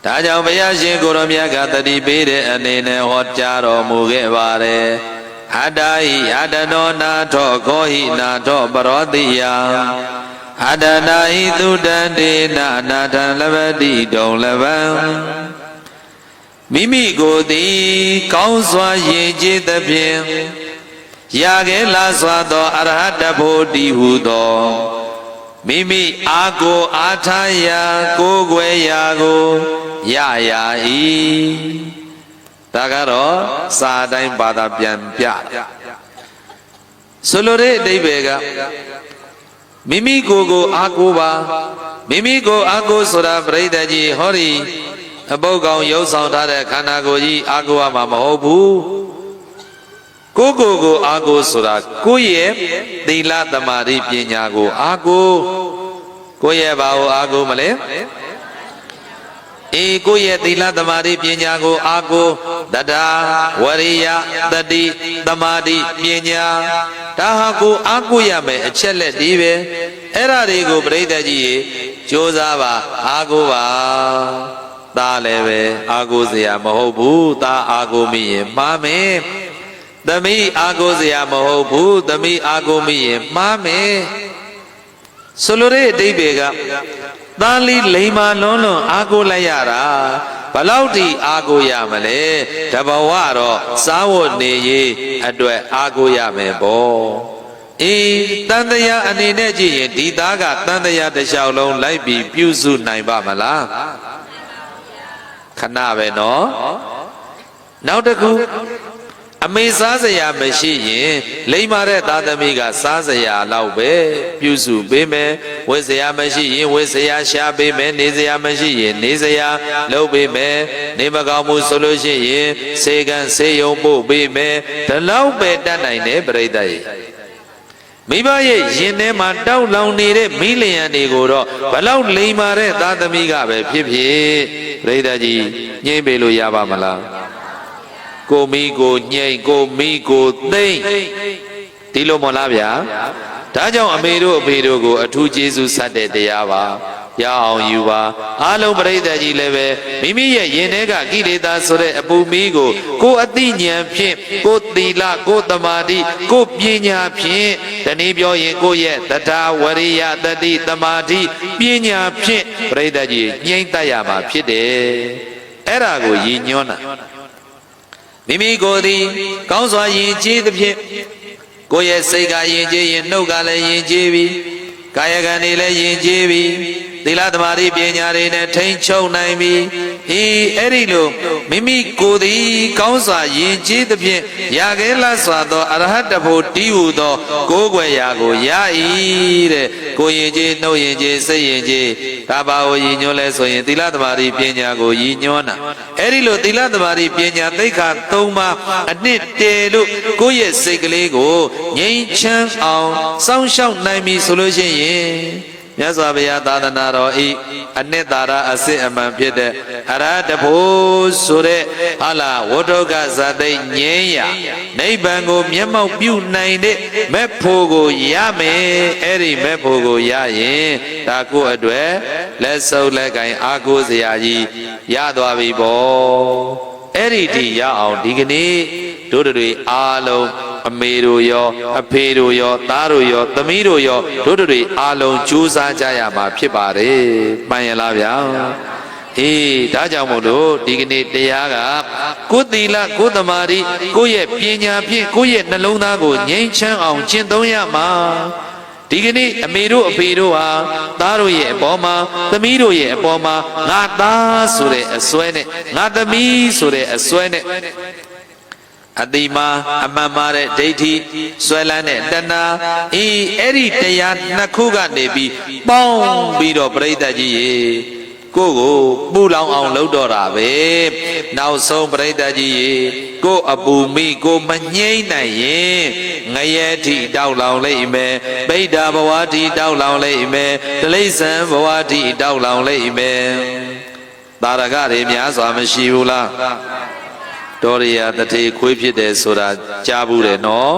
ဒါကြောင့်ဘုရားရှင်ကိုတော်မြတ်ကတတိပေးတဲ့အနေနဲ့ဟောကြားတော်မူခဲ့ပါတယ်အတ္တဟိအတ္တနောနာထောခောဟိနာထောပရောတိယအတ္တနာဟိသုတံတေနနာထံလဘတိတုံလဘံမိမိကိုယ်သည်ကောင်းစွာယဉ်ကျေးသဖြင့်ရခဲ့လာစွာသောအရဟတဖို့တည်ဟုသောမိမိအာကိုအာထာယာကိုယ်ွယ်ရာကိုရရာ၏ဒါကတော့စာတိုင်းဘာသာပြန်ပြဆိုလိုတဲ့အဓိပ္ပာယ်ကမိမိကိုယ်ကိုအာကိုပါမိမိကိုအာကိုဆိုတာပြိဿကြီးဟောဒီအပုတ်ကောင်ရုပ်ဆောင်ထားတဲ့ခန္ဓာကိုယ်ကြီးအာကိုရမှာမဟုတ်ဘူးကိုကိုအာကိုဆိုတာကိုယ့်ရဲ့သီလသမာဓိပညာကိုအာကိုယ့်ရဲ့ဘာကိုအာကိုမလဲကိုယ့်ရဲ့သီလသမာဓိပညာကိုအာကိုတတဝရိယတတိသမာဓိပညာဒါဟာကိုအာကိုရမယ်အချက်လက်ဒီပဲအဲ့ဒါတွေကိုပြိဿကြီးရေကြိုးစားပါအာကိုပါသားလည်းပဲအာကိုစရာမဟုတ်ဘူးသားအာကိုမိရင်မှားမယ်သမီးအာကိုစရာမဟုတ်ဘူးသမီးအာကိုမိရင်မှားမယ်ဆိုလိုတဲ့အဓိပ္ပာယ်ကသားလေးလိမ္မာလွန်းလွန်းအာကိုလိုက်ရတာဘလောက်ထိအာကိုရမလဲတဘဝတော့စားဝတ်နေရေးအတွက်အာကိုရမယ်ပေါ့တန်တရားအနေနဲ့ကြည့်ရင်ဒီသားကတန်တရားတစ်လျှောက်လုံးလိုက်ပြီးပြုစုနိုင်ပါမလားခဏပဲနော်နောက်တစ်ခုအမေစားစရာမရှိရင်လိမ္မာတဲ့သားသမီးကစားစရာလောက်ပဲပြုစုပေးမယ်ဝတ်စရာမရှိရင်ဝတ်စရာရှာပေးမယ်နေစရာမရှိရင်နေစရာလုပ်ပေးမယ်နေမကောင်းမှုဆိုလို့ရှိရင်စေကံစေယုံပို့ပေးမယ်ဒီလောက်ပဲတတ်နိုင်တယ်ပြိဿရေ မိဘရဲ့ရင်ထဲမှာတောက်လောင်နေတဲ့မိလျံတွေကိုတော့ဘလောက်လိမ်မာတဲ့သားသမီးကပဲဖြစ်ဖြစ်ပရိသတ်ကြီးညှိပေးလို့ရပါမလားကိုမိကိုညှိကိုမိကိုသိမ့်ဒီလိုမလားဗျာဒါကြောင့်အမေတို့အဖေတို့ကိုအထူးကျေးဇူးဆက်တဲ့တရားပါရအောင်ယူပါအားလုံးပရိသတ်ကြီးလည်းပဲမိမိရဲ့ရင်ထဲကကိလေသာဆိုတဲ့အပူမီးကိုအသိဉာဏ်ဖြင့်ကိုသီလကိုသမာဓိကိုပညာဖြင့်တနည်းပြောရင်ကိုရဲ့တထာဝရိယတတိသမာဓိပညာဖြင့်ပရိသတ်ကြီးငြိမ့်သက်ရမှာဖြစ်တယ်အဲ့ဒါကိုရည်ညွှန်းတာမိမိကိုယ်သည်ကောင်းစွာယဉ်ကျေးသဖြင့်ကိုယ့်ရဲ့စိတ်ကယဉ်ကျေးရင်နှုတ်ကလည်းယဉ်ကျေးပြီကာယကံတွေလည်းယဉ်ကျေးပြီသီလသမာဓိပညာတွေနဲ့ထိန်းချုပ်နိုင်ပြီအဲ့ဒီလိုမိမိကိုယ်သည်ကောင်းစွာယဉ်ကျေးသဖြင့်ရာခဲလတ်စွာသောအရဟတဖို့တီးဟူသောကိုယ်ွယ်ရာကိုရ၏တဲ့ကိုယဉ်ကျေးနှုတ်ယဉ်ကျေးစိတ်ယဉ်ကျေးဒါပါကိုရည်ညွှန်းလဲဆိုရင်သီလသမာဓိပညာကိုရည်ညွှန်းတာအဲ့ဒီလိုသီလသမာဓိပညာသိက္ခာ၃ပါးအနှစ်တည်းလို့ကိုယ့်ရဲ့စိတ်ကလေးကိုငြိမ်းချမ်းအောင်စောင့်ရှောက်နိုင်ပြီဆိုလို့ရှိရင်မြတ်စွာဘုရားသာသနာတော်ဤအနှစ်သာရအစစ်အမှန်ဖြစ်တဲ့အရဟတဖို့ဆိုတဲ့ဟာလာဝဋ္ဌကဇာတိငြိမ်းရာနိဗ္ဗာန်ကိုမျက်မှောက်ပြုနိုင်တဲ့မဲ့ဖို့ကိုရမယ်အဲ့ဒီမဲ့ဖို့ကိုရရင်ဒါကိုအတွက်လက်စုပ်လက်ကင်အားကိုးစရာကြီးရသွားပြီပေါ့အဲ့ဒီတည်းရအောင်ဒီကနေ့တို့တွေအားလုံးအမေတို့ရောအဖေတို့ရောသားတို့ရောသမီးတို့ရောတို့တွေအားလုံးကြိုးစားကြရမှာဖြစ်ပါတယ်မှန်ရလားဗျာဒါကြောင့်မို့လို့ဒီကနေ့တရားကကိုယ်သီလကိုယ်သမာဓိကိုယ့်ရဲ့ပညာဖြင့်ကိုယ့်ရဲ့နှလုံးသားကိုငြိမ်းချမ်းအောင်ကျင့်သုံးရမှာဒီကနေ့အမေတို့အဖေတို့ဟာသားတို့ရဲ့အပေါ်မှာသမီးတို့ရဲ့အပေါ်မှာငါသားဆိုတဲ့အစွဲနဲ့ငါသမီးဆိုတဲ့အစွဲနဲ့အတိမာအမှန်မှားတဲ့ဒိဋ္ဌိဆွဲလန်းတဲ့တဏှာအဲ့ဒီတရားနှစ်ခုကနေပြီးပေါင်းပြီးတော့ပြိတ္တကြီးရေကိုပူလောင်အောင်လုပ်တော့တာပဲနောက်ဆုံးပြိတ္တကြီးရေကိုအပူမိကိုမငြိမ့်နိုင်ရင်ငရဲထိတောက်လောင်လိမ့်မယ်ပိဋ္ဌာဘဝထိတောက်လောင်လိမ့်မယ်တိရစ္ဆာန်ဘဝထိတောက်လောင်လိမ့်မယ်သာရကတွေများစွာမရှိဘူးလားတော်ရရတထေခွေးဖြစ်တယ်ဆိုတာကြားဘူးတယ်နော်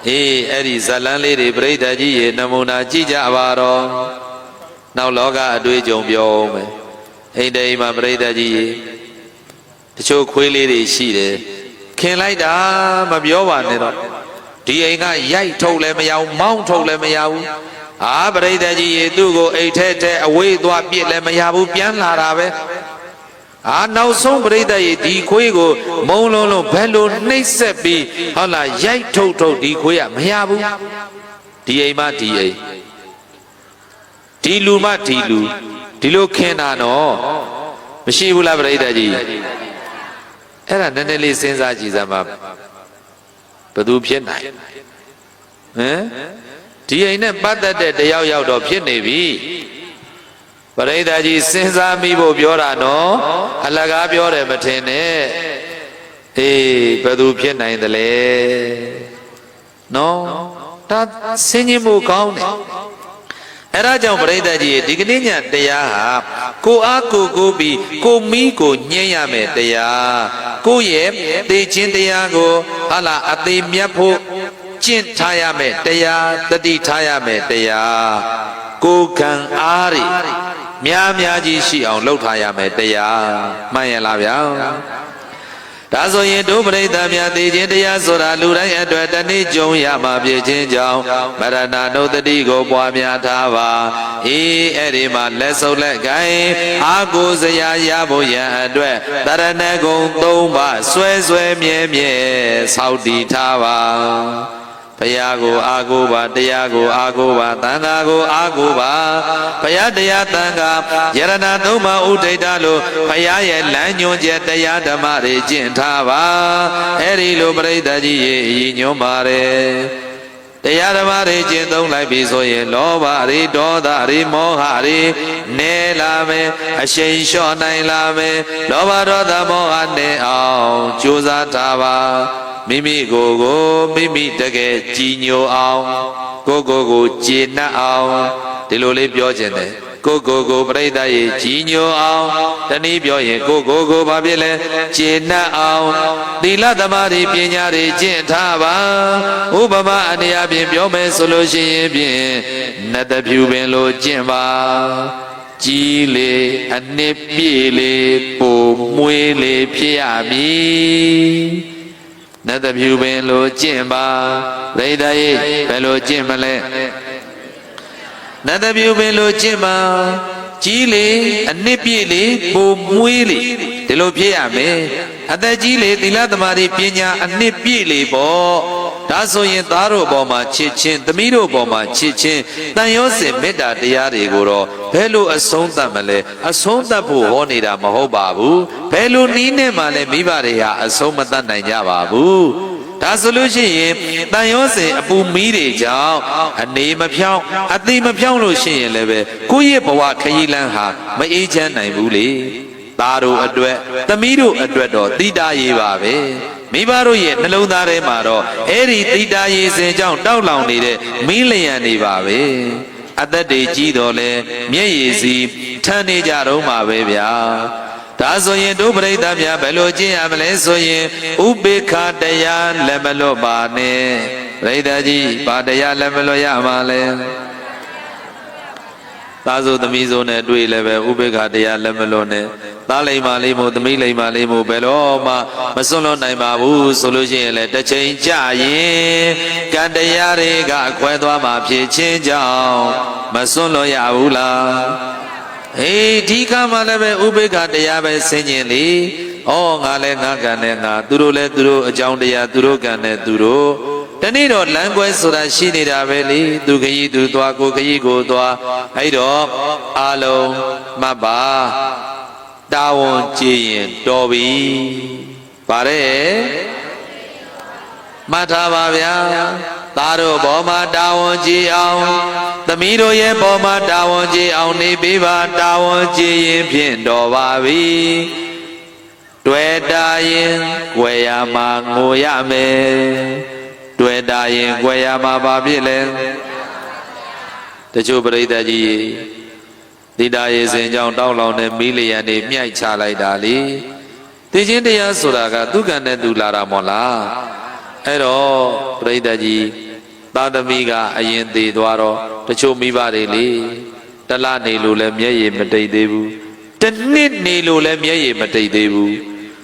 အဲ့ဒီဇလန်းလေးတွေပြိတ္တကြီးရေနမူနာကြည့်ကြပါတော့နောက်လောကအတွေ့အကြုံပြောအောင်မယ်အိမ်တိမ်မှာပြိတ္တကြီးရေတချို့ခွေးလေးတွေရှိတယ်ခင်လိုက်တာမပြောပါနဲ့တော့ဒီအိမ်ကရိုက်ထုတ်လည်းမရဘူးမောင်းထုတ်လည်းမရဘူးပြိတ္တကြီးရေသူ့ကိုအိတ်ထဲအဝေးသွားပြစ်လည်းမရဘူးပြန်လာတာပဲနောက်ဆုံးပြိတ္တရေဒီခွေးကိုမုံလုံးလုံးဘယ်လိုနှိမ့်ဆက်ပြီးဟုတ်လားရိုက်ထုတ်ဒီခွေးကမရဘူးဒီအိမ်မှဒီအိမ်ဒီလူမှဒီလူဒီလိုခင်တာနော်မရှိဘူးလားပြိတ္တကြီးအဲ့ဒါနည်းနည်းလေးစဉ်းစားကြည့်စမ်းပါဘယ်သူဖြစ်နိုင်ဒီအိမ်နဲ့ပတ်သက်တဲ့တယောက်ယောက်တော့ဖြစ်နေပြီပရိသတ်ကြီးစဉ်းစားမိဖို့ပြောတာနော်အလကားပြောတယ်မထင်နဲ့ဘယ်သူဖြစ်နိုင်သလဲနော်ဒါစဉ်းကျင်ဖို့ကောင်းတယ်အဲ့ဒါကြောင့်ပရိသတ်ကြီးဒီကနေ့ညတရားဟာကိုအားကိုပြီးကိုမီးကိုညှင်းရမယ်တရားကိုရဲ့သေခြင်းတရားကိုဟာလာအသေးမြတ်ဖို့ကျင့်ထားရမယ်တရားတတိထားရမယ်တရားကိုခံအားတွေများကြီးရှိအောင်လှုပ်ထားရမယ်တရားမှန်ရလားဗျာဒါဆိုရင်ဒုပရိသတ်များသိခြင်းတရားဆိုတာလူတိုင်းအတွက်တနေ့ကြုံရမှာဖြစ်ခြင်းကြောင့်မရဏနုတ္တိကိုပွားများထားပါအဲ့ဒီမှာလက်စုပ်လက်ကိုင်အာကိုစရာရဖို့ရန်အတွက်တရဏဂုံ၃ပါးဆွဲမြဲဆောက်တည်ထားပါဘုရားကိုအာကိုပါတရားကိုအာကိုပါသံဃာကိုအာကိုပါဘုရားတရားသံဃာယရဏသုံးပါးဥဒိဋ္ဌလို့ဘုရားရဲ့လမ်းညွှန်ချက်တရားဓမ္မတွေကျင့်ထားပါအဲ့ဒီလိုပရိသတ်ကြီးရဲ့ရည်ညွှန်းပါတယ်တရားဓမ္မတွေကျင့်သုံးလိုက်ပြီဆိုရင်လောဘတွေဒေါသတွေမောဟတွေနဲလာမယ်အရှိန်လျှော့နိုင်လာမယ်လောဘဒေါသမောဟနဲ့အောင်ကြိုးစားထားပါမိမိကိုမိမိတကယ်ကြည်ညိုအောင် ကိုကျေနပ်အောင်ဒီလိုလေးပြောခြင်းတယ်ကိုပရိသတ်ရဲ့ကြီးညိုအောင်တနည်းပြောရင်ကိုဘာဖြစ်လဲကျေနပ်အောင်သီလသမာဓိပညာတွေကျင့်ထားပါဥပမာအနေအချင်းပြောမယ်ဆိုလို့ရှိရင်ဖြင့်နတ်တဖြူပင်လိုကျင့်ပါကြီးလေအနှစ်ပြည့်လေပိုမွေးလေဖြစ်ရမည်နတ်တဖြူပင်လိုကျင့်ပါပရိသတ်ရဲ့ဘယ်လိုကျင့်မလဲနတ်တဖြူပင်လိုကျင့်ပါကြီးလေအနှစ်ပြည့်လေပိုမွေးလေဒီလိုဖြစ်ရမယ်အသက်ကြီးလေသီလသမာဓိပညာအနှစ်ပြည့်လေပေါ့ဒါဆိုရင်သားတို့ဘောမှာချစ်ချင်းသမီးတို့ဘောမှာချစ်ချင်းတန်ရောစင်မေတ္တာတရားတွေကိုတော့ဘယ်လိုအဆုံးသတ်မလဲအဆုံးသတ်ဖို့ဟောနေတာမဟုတ်ပါဘူးဘယ်လိုနည်းနဲ့မှလည်းမိဘတွေဟာအဆုံးမသတ်နိုင်ကြပါဘူးဒါဆိုလို့ရှိရင်တန်ရောစင်အပူမီးတွေကြောင့်အနေမဖြောင်းအသေးမဖြောင်းလို့ရှိရင်လည်းပဲကိုယ့်ရဲ့ဘဝခရီးလမ်းဟာမအေးချမ်းနိုင်ဘူးလေသားတို့အတွက်သမီးတို့အတွက်တော့တိတာရေးပါပဲမိဘတို့ရဲ့နှလုံးသားထဲမှာတော့အဲ့ဒီတိတာရေးစဉ်ကြောင့်တောက်လောင်နေတဲ့မီးလျံနေပါပဲအသက်တွေကြီးတော့လဲမျက်ရည်စီထမ်းနေကြတော့မှာပဲဗျာဒါဆိုရင်တို့ပရိသတ်များဘယ်လိုကျင့်ရမလဲဆိုရင်ဥပေက္ခတရားလက်မလွတ်ပါနဲ့ပရိသတ်ကြီးဘာတရားလက်မလွတ်ရမှာလဲသားစုသမီးစုနဲ့တွေ့လည်းပဲဥပေက္ခတရားလက်မလွတ်နဲ့သားလိမ္မာလေးမို့သမီးလိမ္မာလေးမို့ဘယ်တော့မှမစွန့်လွတ်နိုင်ပါဘူးဆိုလို့ရှိရင်လည်းတစ်ချိန်ကြာရင်ကံတရားတွေကခွဲသွားမှဖြစ်ချင်းကြောင့်မစွန့်လွတ်ရဘူးလားဒီကမှလည်းပဲဥပေက္ခတရားပဲဆင်ញင်လေဩငါလည်းငါကံနဲ့ငါသူတို့လည်းသူတို့အကြောင်းတရားသူတို့ကံနဲ့သူတို့တနေ့တော့လမ်းကွဲဆိုတာရှိနေတာပဲလေသူခရီးသူသွားကိုခရီးကိုသွားအဲ့တော့အာလုံးမှတ်ပါတာဝန်ကြည်ရင်တော်ပြီဗါတဲ့မှတ်ထားပါဗျာသားတို့ဘောမှာတာဝန်ကြည်အောင်သမီးတို့ရဲ့ဘောမှာတာဝန်ကြည်အောင်နေပေးပါတာဝန်ကြည်ရင်ဖြင့်တော်ပါပြီတွေ့တာရင်ကြွယ်ရမှာငိုရမယ်တွေ့တာရင်ကြွယ်ရမှာဘာဖြစ်လဲတချို့ပရိသတ်ကြီးတိတာရေစင်ကြောင့်တောက်လောင်တဲ့မီးလျံတွေမြှိုက်ချလိုက်တာလေသိချင်းတရားဆိုတာကသူကံနဲ့သူလာတာမို့လားအဲ့တော့ပရိသတ်ကြီးသားသမီးကအရင်သေးသွားတော့တချို့မိဘတွေလေတလနေလို့လည်းမျက်ရည်မတိတ်သေးဘူးတစ်နှစ်နေလို့လည်းမျက်ရည်မတိတ်သေးဘူး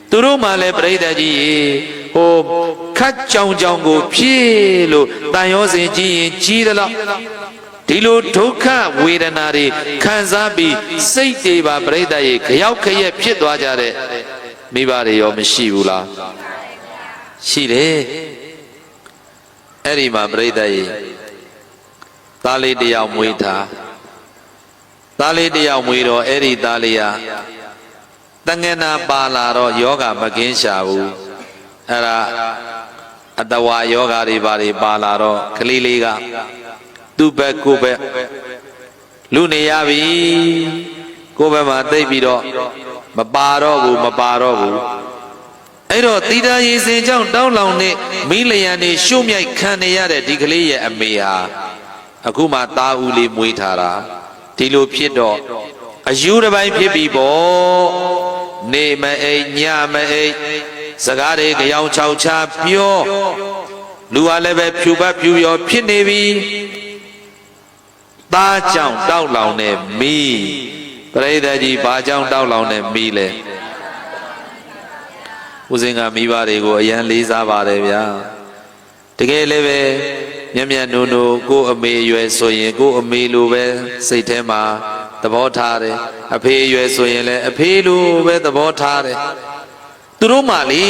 သူတို့မှလည်းပရိသတ်ကြီးဟိုခတ်ကြောင်ကြောင်ကိုဖြည့်လို့တန်ရောစင်ကြီးရင်ကြီးသလားဒီလိုဒုက္ခဝေဒနာတွေခံစားပြီးစိတ်တွေပါပရိသတ်ရဲ့ကြောက်ခရက်ဖြစ်သွားကြတဲ့မိဘတွေရောမရှိဘူးလားရှိတယ်အဲ့ဒီမှာပရိသတ်ရဲ့သားလေးတယောက်မွေးထားသားလေးတယောက်မွေးတော့အဲ့ဒီသားလေးဟာတငယ်နာပါလာတော့ယောဂမကင်းရှာဘူးအဲ့ဒါအတဝါယောဂတွေပါလာတော့ကလေးလေးကသူ့ဘက်ကိုယ်ဘက်လူနေရပြီကိုယ်ဘက်မှာသိပ်ပြီးတော့မပါတော့ဘူးအဲ့တော့တိတာရေစင်ကြောင့်တောင်းလောင်နေမိလျံနေရှုမြိုက်ခံနေရတဲ့ဒီကလေးရဲ့အမေဟာအခုမှသားဦးလေးမွေးထားတာဒီလိုဖြစ်တော့အယူတစ်ပိုင်းဖြစ်ပြီပေါ့နေမအိမ်ညမအိမ်စကားတွေကြောင်ချောက်ချပြောလူကလည်းပဲဖြူပတ်ဖြူရောဖြစ်နေပြီသားကြောင့်တောက်လောင်နေမိပရိသတ်ကြီးဘာကြောင့်တောက်လောင်နေမိလဲဦးစင်ကမိဘတွေကိုအရန်လေးစားပါတယ်ဗျာတကယ်လည်းပဲမျက်မျက်နှိုးနှိုးကိုအမေအရွယ်ဆိုရင်ကိုအမေလိုပဲစိတ်ထဲမှာသဘောထားတယ်အဖေအရွယ်ဆိုရင်လည်းအဖေလိုပဲသဘောထားတယ်သူတို့မှလေ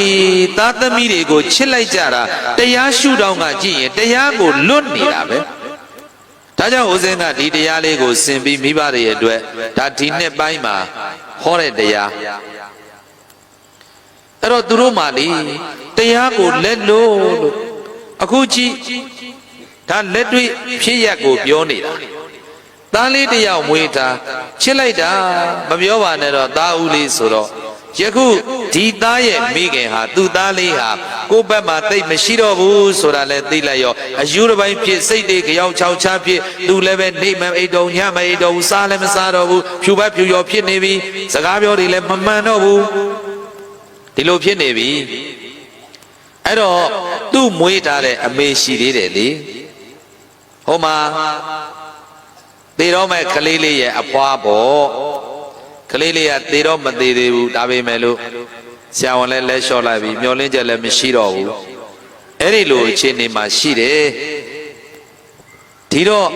သားသမီးတွေကိုချစ်လိုက်ကြတာတရားရှုထောင့်ကကြည့်ရင်တရားကိုလွတ်နေတာပဲဒါကြောင့်ဦးစင်ကဒီတရားလေးကိုဆင်ပြီးမိဘတွေအတွက်ဒါဒီနှစ်ပိုင်းမှာဟောတဲ့တရားအဲ့တော့သူတို့မှလေတရားကိုလက်လို့အခုကြည့်ဒါလက်တွေ့ဖြစ်ရက်ကိုပြောနေတာသားလေးတယောက်မွေးထားချစ်လိုက်တာမပြောပါနဲ့တော့သားဦးလေးဆိုတော့ ယခုဒီသားရဲ့မိခင်ဟာသူ့သားလေးဟာကိုယ့်ဘက်မှာသိမရှိတော့ဘူးဆိုတာလည်းသိလိုက်ရောအယူတစ်ပိုင်းဖြစ်စိတ်တွေကြောင်ချောက်ချဖြစ်သူလည်းပဲနေမအိတ်တော်ညမအိတ်တော်ဘူးစားလည်းမစားတော့ဘူးဖြူဘက်ဖြူရောဖြစ်နေပြီစကားပြောတွေလည်းမမှန်တော့ဘူးဒီလိုဖြစ်နေပြီအဲ့တော့သူ့မွေးထားတဲ့အမေရှိသေးတယ်လေဟိုမှာသေတော့မဲ့ကလေးလေးရဲ့အဖွားပေါ့ကလေးလေးကသေတော့မသေးသေးဘူးဒါပေမဲ့လို့ဆရာဝန်လည်းလက်လျှော့လိုက်ပြီမျောလင်းချက်လည်းမရှိတော့ဘူးအဲ့ဒီလိုအခြေအနေမှာရှိတယ်ဒီတော့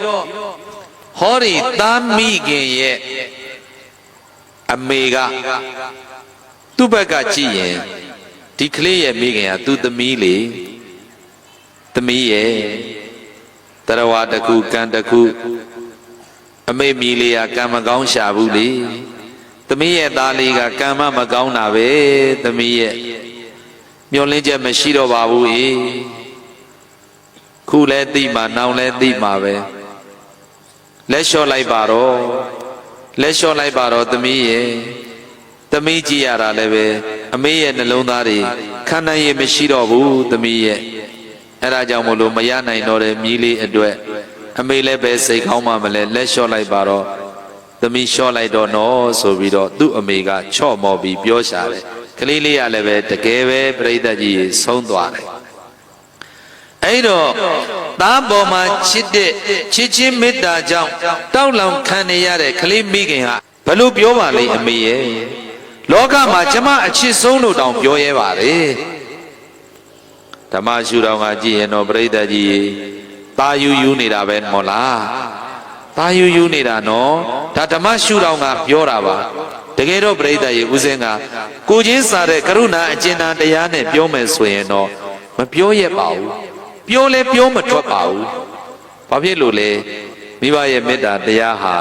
ဟောဒီသားမိခင်ရဲ့အမေကသူ့ဘက်ကကြည့်ရင်ဒီကလေးရဲ့မိခင်ကသူ့သမီးလေသမီးရဲ့တရဝတခုကံတခုအမေမီလေးကကံမကောင်းရှာဘူးလေသမီးရဲ့သားလေးကကံမကောင်းတာပဲသမီးရဲ့မျောလင်းချက်မရှိတော့ပါဘူးခုလဲသိမှနောင်လဲသိမှပဲလက်လျှော့လိုက်ပါတော့လက်လျှော့လိုက်ပါတော့သမီးရဲ့သမီးကြည့်ရတာလည်းပဲအမေရဲ့နှလုံးသားတွေခံနိုင်ရမရှိတော့ဘူးသမီးရဲ့အဲ့ဒါကြောင့်မလို့မရနိုင်တော့တဲ့မြီးလေးအတွက်အမေလည်းပဲစိတ်ကောင်းမှမလဲလက်လျှော့လိုက်ပါတော့သမီးလျှော့လိုက်တော့နော်ဆိုပြီးတော့သူ့အမေကချော့မော်ပြီးပြောရှာတယ်ကလေးလေးကလည်းပဲတကယ်ပဲပြိဿကြီးဆုံးသွားတယ်အဲ့တော့သားပေါ်မှာချစ်တဲ့ချစ်ချင်းမေတ္တာကြောင့်တောက်လောင်ခံနေရတဲ့ကလေးမိခင်ဟာဘယ်လိုပြောပါလိမ့်အမေရဲ့လောကမှာကျမအချစ်ဆုံးလို့တောင်ပြောရဲပါတယ်ဓမ္မရှုတော်ကကြည့်ရင်တော့ပြိဿကြီးသာယူနေတာပဲမဟုတ်လားသာယူနေတာနော်ဒါဓမ္မရှုတော်ကပြောတာပါတကယ်တော့ပြိဿကြီးဦးစင်းကကိုချင်းစားတဲ့ကရုဏာအကျဉ်းသားတရားနဲ့ပြောမယ်ဆိုရင်တော့မပြောရပါဘူးပြောလဲပြောမထွက်ပါဘူးဘာဖြစ်လို့လဲမိဘရဲ့မေတ္တာတရားဟာ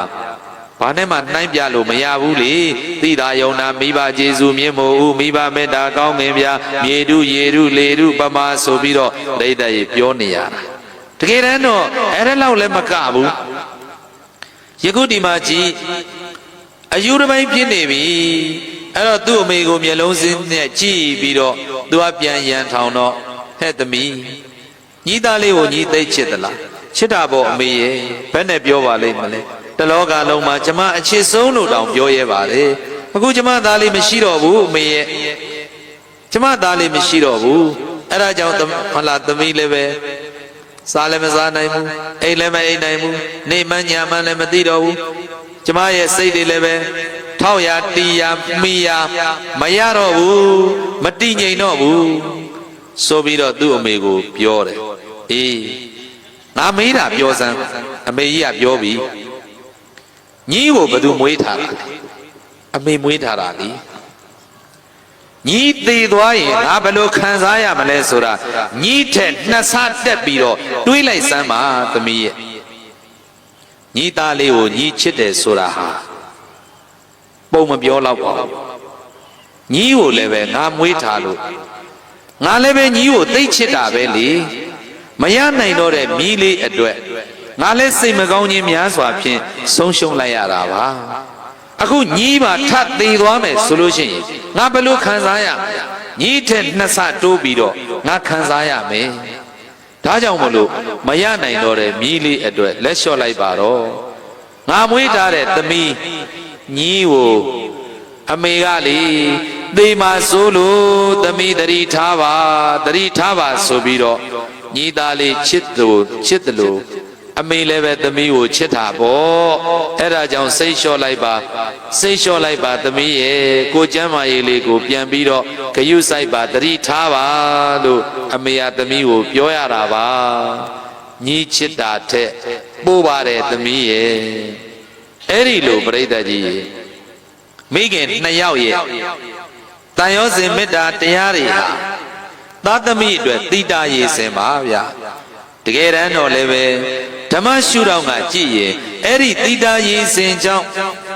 ဘာနဲ့မှနှိုင်းပြလို့မရဘူးလေသိတာယုံနာမိဘကျေစုမြင့်မို့ဦးမိဘမေတ္တာကောင်းငင်ပြမြေတုရေတုလေတုပမာဆိုပြီးတော့ပြိဿကြီးပြောနေရတာတကယ်တမ်းတော့အဲ့ဒါလောက်လည်းမကဘူးယခုဒီမှာကြည့်အယူတစ်ပိုင်းဖြစ်နေပြီအဲ့တော့သူ့အမေကိုမျက်လုံးစင်းနဲ့ကြည့်ပြီးတော့သူကပြန်ရန်ထောင်တော့ဟဲ့သမီးညီသားလေးကိုညီသိချစ်သလားချစ်တာပေါ့အမေရဲ့ဘယ်နဲ့ပြောပါလိမ့်မလဲတလောကလုံးမှာကျမအချစ်ဆုံးလို့တောင်ပြောရဲပါတယ်အခုကျမသားလေးမရှိတော့ဘူးအမေရဲ့ကျမသားလေးမရှိတော့ဘူးအဲ့ဒါကြောင့်ဟလာသမီးလည်းပဲစားလည်းမစားနိုင်ဘူးအိမ်လည်းမအိမ်နိုင်ဘူးနေမှညာမှလည်းမသိတော့ဘူးကျမရဲ့စိတ်တွေလည်းပဲထောက်ရတီးရမိရမရတော့ဘူးမတည်ငြိမ်တော့ဘူးဆိုပြီးတော့သူ့အမေကိုပြောတယ်အေးငါမေးတာပြောစမ်းအမေကြီးကပြောပြီညီကိုဘယ်သူမွေးထားတာအမေမွေးထားတာလေညီသေးသွားရင်ငါဘယ်လိုခံစားရမလဲဆိုတာညီထက်နှစ်ဆတက်ပြီးတော့တွေးလိုက်စမ်းပါသမီးရဲ့ညီသားလေးကိုညီချစ်တယ်ဆိုတာဟာပုံမပြောတော့ပါဘူးညီကိုလည်းပဲငါမွေးထားလို့ငါလည်းပဲညီကိုသိချစ်တာပဲလေမရနိုင်တော့တဲ့မြီးလေးအတွက်ငါလည်းစိတ်မကောင်းခြင်းများစွာဖြင့်ဆုံးရှုံးလိုက်ရတာပါအခုညီးပါထပ်သေးသွားမယ်ဆိုလို့ရှိရင်ငါဘယ်လိုခံစားရမလဲညီးထက်နှစ်ဆတိုးပြီးတော့ငါခံစားရမယ်ဒါကြောင့်မလို့မရနိုင်တော့တဲ့မြီးလေးအတွက်လက်လျှော့လိုက်ပါတော့ငါမွေးထားတဲ့သမီးညီးကိုအမေကလေသေမာဆိုးလို့သမီးတတိထားပါဆိုပြီးတော့ညီးသားလေးချစ်တယ်လို့အမေလည်းပဲသမီးကိုချစ်တာပေါ့အဲ့ဒါကြောင့်စိတ်လျှော့လိုက်ပါသမီးရဲ့ကိုကျမ်းမာရေးလေးကိုပြန်ပြီးတော့ဂယုစိုက်ပါတတိထားပါလို့အမေကသမီးကိုပြောရတာပါညီးချစ်တာထက်ပို့ပါတယ်သမီးရဲ့အဲ့ဒီလိုပြိဿကြီးမိခင်နှစ်ယောက်ရဲ့တန်ရောစင်မေတ္တာတရားတွေဟာသားသမီးအတွက်တိတာရေးစင်ပါဗျာတကယ်တမ်းတော့လည်းပဲဓမ္မရှုထောင့်ကကြည့်ရင်အဲ့ဒီတိတာရေးစင်ကြောင့်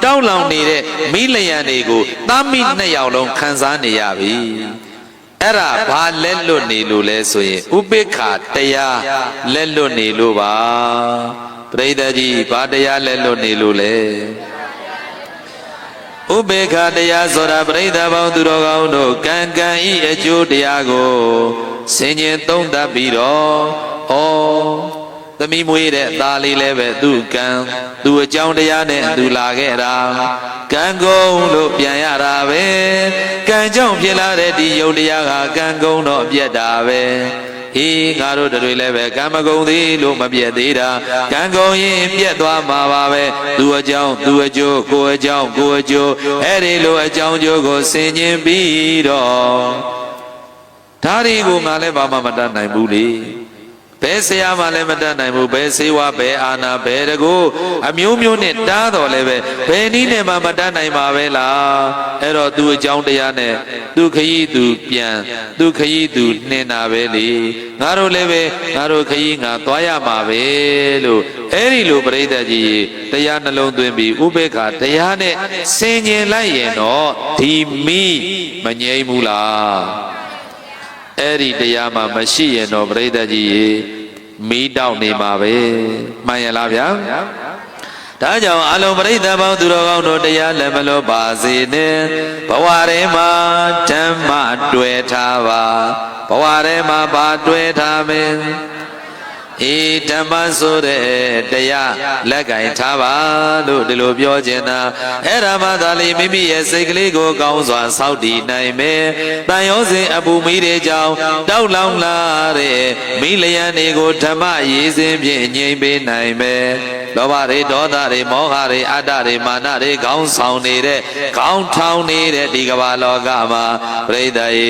တောက်လောင်နေတဲ့မိလျံတွေကိုသားမိနှစ်ယောက်လုံးခံစားနေရပြီအဲ့ဒါဘာလက်လွတ်နေလို့လဲဆိုရင်ဥပိ္ပခာတရားလက်လွတ်နေလို့ပါပရိသတ်ကြီးဘာတရားလက်လွတ်နေလို့လဲဥ ဥပေက္ခတရားဆိုတာပရိသတ်ပေါင်းသူတော်ကောင်းတို့ကံကံဤအကျိုးတရားကိုဆင်ခြင်သုံးသပ်ပြီးတော့သမီးမွေးတဲ့သားလေးလည်းပဲသူ့ကံသူ့အကြောင်းတရားနဲ့သူလာခဲ့တာကံကုန်လို့ပြန်ရတာပဲကံကြောင့်ဖြစ်လာတဲ့ဒီယုတ်တရားကကံကုန်တော့ပြတ်တာပဲဟေးငါတို့တွေလည်းပဲကံမကုန်သေးလို့မပြတ်သေးတာကံကုန်ရင်ပြတ်သွားမှာပါပဲသူအကြောင်းသူအကျိုးကိုအကြောင်းကိုအကျိုးအဲ့ဒီလိုအကြောင်းကျိုးကိုဆင်ခြင်ပြီးတော့ဒါတွေကိုငါလည်းဘာမှမတတ်နိုင်ဘူးလေဘယ်ဆရာမှလည်းမတတ်နိုင်ဘူးဘယ်စေဝါဘယ်အာနာဘယ်တကူအမျိုးမျိုးနဲ့တားတော်လည်းပဲဘယ်နည်းနဲ့မှမတတ်နိုင်ပါပဲလားအဲ့တော့သူအကြောင်းတရားနဲ့သူခရီးသူပြန်သူခရီးသူနှင်တာပဲလေငါတို့လည်းပဲငါတို့ခရီးငါသွားရမှာပဲလို့အဲ့ဒီလိုပရိသတ်ကြီးတရားနှလုံးသွင်းပြီးဥပေက္ခတရားနဲ့ဆင်ခြင်လိုက်ရင်တော့ဒီမိမငြိမ့်ဘူးလားအဲ့ဒီတရားမှမရှိရင်တော့ပရိသတ်ကြီးမီးတောက်နေမှာပဲမှန်ရလားဗျာဒါကြောင့်အလုံးပရိသတ်ပေါင်းသူတော်ကောင်းတို့တရားလည်းမလို့ပါစေနဲ့ဘဝထဲမှာဓမ္မတွေ့ထားပါဘဝထဲမှာပါတွေ့ထားမယ်အေးဓမ္မဆိုတဲ့တရားလက်ကင်ထားပါလို့ဒီလိုပြောခြင်းသာအဲ့ဒါမှသာလေမိမိရဲ့စိတ်ကလေးကိုကောင်းစွာစောင့်တည်နိုင်မယ်။တန်ရောစဉ်အပူမီးတွေကြောင့်တောက်လောင်လာတဲ့မိလျံတွေကိုဓမ္မရည်စင်ဖြင့်ငြိမ်ပေးနိုင်မယ်။လောဘတွေဒေါသတွေမောဟတွေအတ္တတွေမာနတွေခေါင်းဆောင်နေတဲ့ခေါင်းထောင်နေတဲ့ဒီကမ္ဘာလောကမှာပြိတ္တာရေ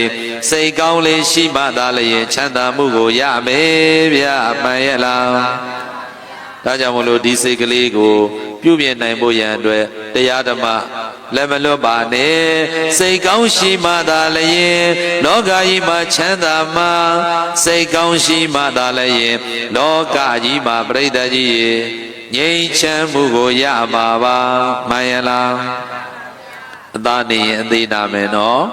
စိတ်ကောင်းလေးရှိမှသာလျင်ချမ်းသာမှုကိုရမယ်ဗျာမှန်ရဲ့လားဒါကြောင့်မလို့ဒီစိတ်ကလေးကိုပြုပြင်နိုင်ဖို့ရန်အတွက်တရားဓမ္မလက်မလွတ်ပါနဲ့စိတ်ကောင်းရှိမှသာလျင်လောကကြီးမှာချမ်းသာမှစိတ်ကောင်းရှိမှသာလျင်လောကကြီးမှာပြိတ္တာကြီးရေငြိမ်းချမ်းမှုကိုရမှာပါမှန်ရဲ့လားအသာနေရင်အသေးနာမယ်နော်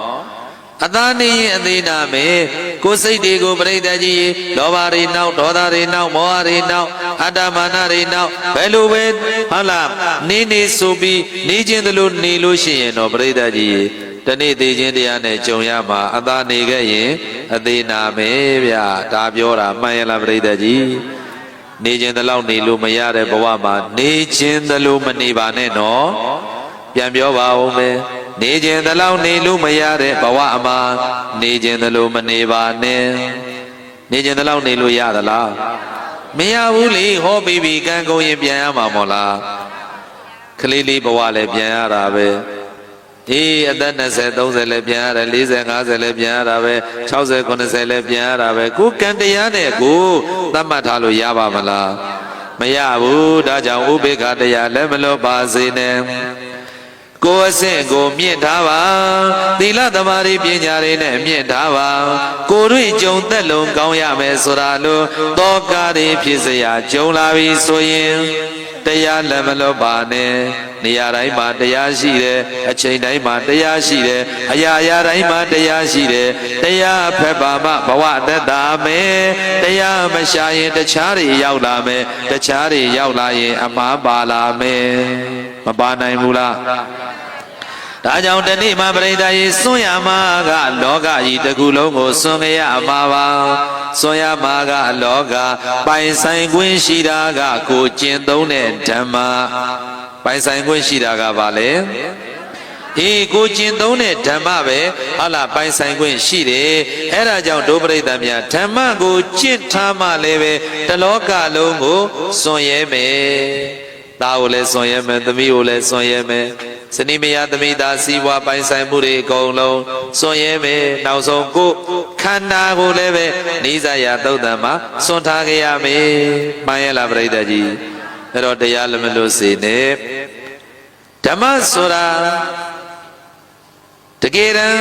အသာနေရင်အသေးနာမယ်ကိုယ်စိတ်တွေကိုပြိတ္တာကြီးလောဘတွေနောက်ဒေါသတွေနောက်မောဟတွေနောက်အတ္တမာနတွေနောက်ဘယ်လိုပဲဟုတ်လားနေဆိုပြီးနေခြင်းတလို့နေလို့ရှိရင်တော့ပြိတ္တာကြီးတနေ့သေးခြင်းတရားနဲ့ကြုံရမှာအသာနေခဲ့ရင်အသေးနာမယ်ဗျာဒါပြောတာမှန်ရလားပြိတ္တာကြီးနေခြင်းတလောက်နေလို့မရတဲ့ဘဝမှာနေခြင်းတလို့မနေပါနဲ့နော်ပြန်ပြောပါဦးမယ်နေခြင်းတလောက်နေလို့မရတဲ့ဘဝအမှာနေခြင်းတလို့မနေပါနဲ့နေခြင်းတလောက်နေလို့ရသလားမရဘူးလေဟောပြီးပြီကံကုန်ရင်ပြန်ရမှာမို့လားကလေးလေးဘဝလည်းပြန်ရတာပဲအေးအသက်20 30လည်းပြန်ရတယ်40 50လည်းပြန်ရတာပဲ60 90လည်းပြန်ရတာပဲကိုကံတရားနဲ့ကိုသတ်မှတ်ထားလို့ရပါမလားမရဘူးဒါကြောင့်ဥပေက္ခတရားလည်းမလွတ်ပါစေနဲ့ကိုယ်အဆင့်ကိုမြင့်ထားပါသီလသမာဓိပညာတွေနဲ့မြင့်ထားပါကိုယ်တွေ့ကြုံသက်လုံးကောင်းရမယ်ဆိုတာလို့တောကားတွေဖြစ်เสียကြုံလာပြီဆိုရင်တရားလည်းမလွတ်ပါနဲ့နေရာတိုင်းမှာတရားရှိတယ်အချိန်တိုင်းမှာတရားရှိတယ်အရာရာတိုင်းမှာတရားရှိတယ်တရားဖက်ပါမှဘဝသက်သာမယ်တရားမရှာရင်တခြားတွေရောက်လာမယ်တခြားတွေရောက်လာရင်အမှားပါလာမယ်မပါနိုင်ဘူးလားဒါကြောင့်တနေ့မှပရိသတ်ရေစွန့်ရမှာကလောကကြီးတစ်ခုလုံးကိုစွန့်ရမှာပါစွန့်ရမှာကလောကပိုင်ဆိုင်ခွင့်ရှိတာကကိုကျင့်သုံးတဲ့ဓမ္မပိုင်ဆိုင်ခွင့်ရှိတာကဘာလဲအေးကိုကျင့်သုံးတဲ့ဓမ္မပဲဟာလားပိုင်ဆိုင်ခွင့်ရှိတယ်အဲ့ဒါကြောင့်ဒုပရိသတ်များဓမ္မကိုကျင့်ထားမှလည်းပဲတလောကလုံးကိုစွန့်ရဲမယ်သားကိုလည်းစွန့်ရဲမယ်သမီးကိုလည်းစွန့်ရဲမယ်စနိမယသမိသားစီးပွားပိုင်ဆိုင်မှုတွေအကုန်လုံးစွန့်ရဲမယ်နောက်ဆုံးကိုခန္ဓာကိုလည်းပဲနိစ္စယသုတ်တံမှာစွန့်ထားကြရမယ်မှန်ရဲ့လားပြိတ္တကြီးအဲ့တော့တရားလည်းမလို့စေနဲ့ဓမ္မဆိုတာတကယ်တမ်း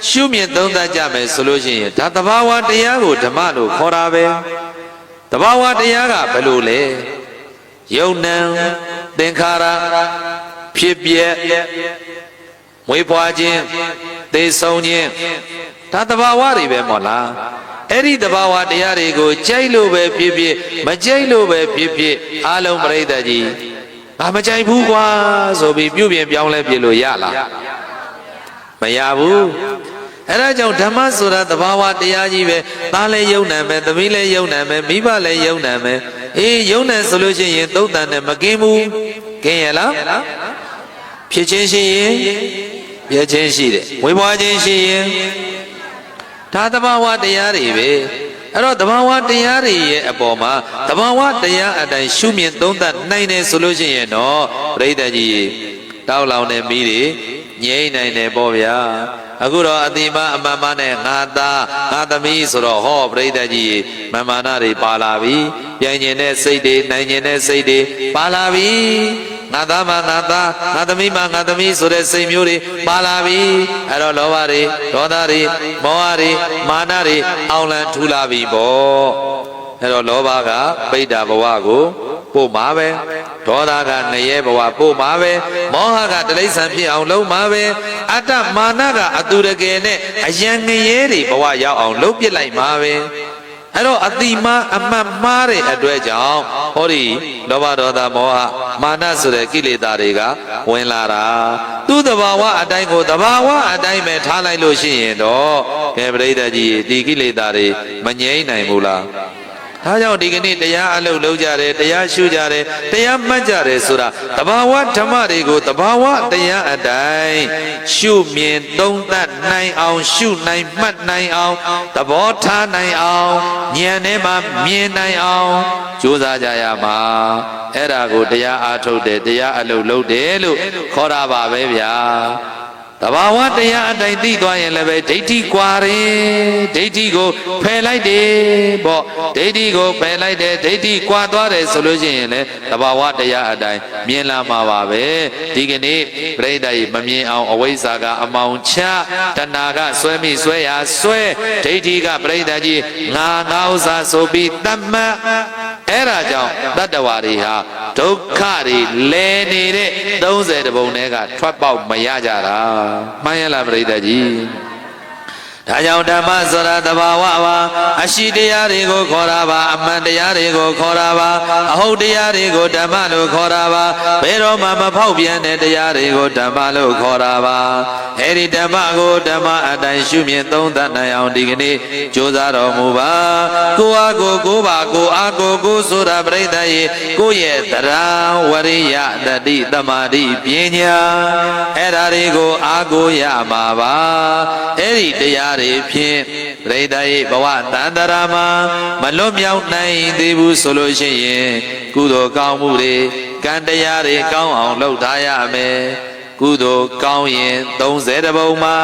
ရှုမြင်သုံးသပ်ကြမယ်ဆိုလို့ရှိရင်ဒါသဘာဝတရားကိုဓမ္မလို့ခေါ်တာပဲသဘာဝတရားကဘယ်လိုလဲယုံနံသင်္ခါရဖြစ်ပြက်မွေးဖွားခြင်းသေဆုံးခြင်းဒါသဘာဝတွေပဲမို့လားအဲ့ဒီသဘာဝတရားတွေကိုကြိုက်လို့ပဲဖြစ်ဖြစ်မကြိုက်လို့ပဲဖြစ်ဖြစ်အားလုံးပြိတ္တကြီးင မကြိုက်ဘူးကွာဆိုပြီးပြုပြင်ပြောင်းလဲပြလို့ရလားမရဘူးအဲ့ဒါကြောင့်ဓမ္မဆိုတာသဘာဝတရားကြီးပဲသားလည်းယုံနာမယ်သမီးလည်းယုံနာမယ်မိဘလည်းယုံနာမယ်အေးယုံနေဆိုလို့ရှိရင်သုတ်တန်နဲ့မကင်းဘူးကင်းရလားဖြစ်ချင်းရှိရင်ပြည့်ချင်းရှိတယ်ဝေပွားချင်းရှိရင်ဒါသဘာဝတရားတွေပဲအဲ့တော့သဘာဝတရားတွေရဲ့အပေါ်မှာသဘာဝတရားအတိုင်းရှုမြင်သုံးသပ်နိုင်တယ်ဆိုလို့ရှိရင်တော့ပြိတ္တကြီးတောက်လောင်တဲ့မိတွေငြိမ့်နိုင်တယ်ပေါ့ဗျာအခုတော့အတိမအမှန်မှန်နဲ့ငါသားငါသမီးဆိုတော့ဟောပြိတ္တကြီးမမာနတွေပါလာပြီပြိုင်ကျင်တဲ့စိတ်တွေနိုင်ကျင်တဲ့စိတ်တွေပါလာပြီငါသားမှငါသားငါသမီးမှငါသမီးဆိုတဲ့စိတ်မျိုးတွေပါလာပြီအဲ့တော့လောဘတွေဒေါသတွေမောဟတွေမာနတွေအောင်လံထူလာပြီပေါ့အဲ့တော့လောဘကပိဋ္ဌာဘဝကိုပို့မှာပဲဒေါသကငရဲဘဝပို့မှာပဲမောဟကတိရစ္ဆာန်ဖြစ်အောင်လုပ်မှာပဲအတ္တမာနကအတူတကယ်နဲ့အယံငရဲတွေဘဝရောက်အောင်လုပ်ပြလိုက်မှာပဲအဲ့တော့အတိမအမှတ်မှားတဲ့အတွက်ကြောင့်ဟောဒီလောဘဒေါသမောဟမာနဆိုတဲ့ကိလေသာတွေကဝင်လာတာသူ့သဘာဝအတိုင်းကိုသဘာဝအတိုင်းပဲထားလိုက်လို့ရှိရင်တော့ကဲပရိသတ်ကြီးဒီကိလေသာတွေမငြိမ့်နိုင်ဘူးလားဒါကြောင့်ဒီကနေ့တရားအလုပ်လုပ်ကြတယ်တရားရှုကြတယ်တရားမှတ်ကြတယ်ဆိုတာတဘာဝဓမ္မတွေကိုတဘာဝတရားအတိုင်းရှုမြင်သုံးသပ်နိုင်အောင်ရှုနိုင်မှတ်နိုင်အောင်သဘောထားနိုင်အောင်ဉာဏ်ထဲမှာမြင်နိုင်အောင်ကြိုးစားကြရမှာအဲ့ဒါကိုတရားအားထုတ်တယ်တရားအလုပ်လုပ်တယ်လို့ခေါ်တာပါပဲဗျာတဘာဝတရားအတိုင်းသိသွားရင်လည်းပဲဒိဋ္ဌိကွာတယ်ဒိဋ္ဌိကိုဖယ်လိုက်တယ်ပေါ့ဒိဋ္ဌိကိုဖယ်လိုက်တယ်ဒိဋ္ဌိကွာသွားတယ်ဆိုလို့ရှိရင်လည်းတဘာဝတရားအတိုင်းမြင်လာမှာပါပဲဒီကနေ့ပြိဋ္ဌာယမမြင်အောင်အဝိဇ္ဇာကအမောင်ချတဏှာကဆွဲမိဆွဲရာဆွဲဒိဋ္ဌိကပြိဋ္ဌာကြီးငါဥစ္စာဆိုပြီးတတ်မှတ်အဲ့ဒါကြောင့်တတ္တဝါတွေဟာဒုက္ခတွေလဲနေတဲ့30တပုံတည်းကထွက်ပေါက်မရကြတာမှန်ရလားပြိတ္တကြီးဒါကြောင့်ဓမ္မဆိုတာသဘာဝပါအရှိတရားတွေကိုခေါ်တာပါအမှန်တရားတွေကိုခေါ်တာပါအဟုတ်တရားတွေကိုဓမ္မလို့ခေါ်တာပါဘယ်တော့မှမဖောက်ပြန်တဲ့တရားတွေကိုဓမ္မလို့ခေါ်တာပါအဲ့ဒီဓမ္မကိုဓမ္မအတိုင်းရှုမြင်သုံးသပ်နိုင်အောင်ဒီကနေ့ကြိုးစားတော်မူပါကိုအားကိုကိုပါကိုအားကိုကိုဆိုတာပြိတ္တရဲ့ကိုရဲ့တရားဝရိယတတိသမာဓိပညာအဲ့ဒါတွေကိုအားကိုရမှာပါအဲ့ဒီတရားတွေဖြင့်ပြိတ္တရဲ့ဘဝတန်တရာမှာမလွတ်မြောက်နိုင်သေးဘူးဆိုလို့ရှိရင်ကုသိုလ်ကောင်းမှုတွေကံတရားတွေကောင်းအောင်လုပ်ထားရမယ်ကုသိုလ်ကောင်းရင်30တပုံမှာ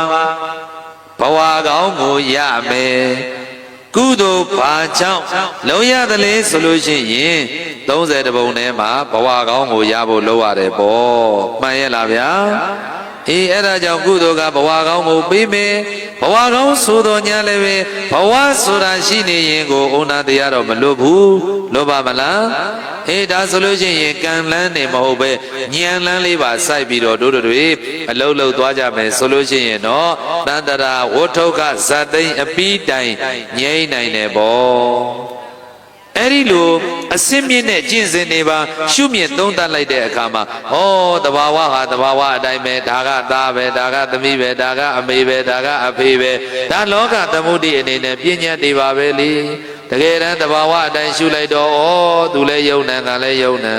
ဘဝကောင်းကိုရမယ်ကုသိုလ်ဘာကြောင့်လုံးရတယ်လေဆိုလို့ရှိရင်30တပုံထဲမှာဘဝကောင်းကိုရဖို့လုပ်ရတယ်ပေါ့မှန်ရဲ့လားဗျာအေးအဲ့ဒါကြောင့်ကုသိုလ်ကဘဝကောင်းကိုပေးမယ်ဘဝကောင်းဆိုတော်ညာလည်းပဲဘဝဆိုတာရှိနေရင်ကိုဩနာတရားတော့မလွတ်ဘူးလွတ်ပါမလားအေးဒါဆိုလို့ရှိရင်ကံလန်းနေမဟုတ်ပဲဉာဏ်လန်းလေးပါစိုက်ပြီးတော့တို့တွေအလုံးလုံးသွားကြမယ်ဆိုလို့ရှိရင်တော့တန်တရာဝဋ္ထုကဇတ်သိမ်းအပြီးတိုင်ငြိမ့်နိုင်တယ်ပေါ့အဲ့ဒီလိုအစင်းမြင့်တဲ့ကျင့်စဉ်တွေပါရှုမြင့်သုံးသပ်လိုက်တဲ့အခါမှာဟောတဘာဝဟာတဘာဝအတိုင်းပဲဒါကသားပဲဒါကသမီးပဲဒါကအမေပဲဒါကအဖေပဲဒါလောကသမုဒ္ဒိအနေနဲ့ပြဉ္ညာတွေပါပဲလေတကယ်တမ်းတဘာဝအတိုင်းရှုလိုက်တော့ဩသူလည်းယုံနံကလည်းယုံနံ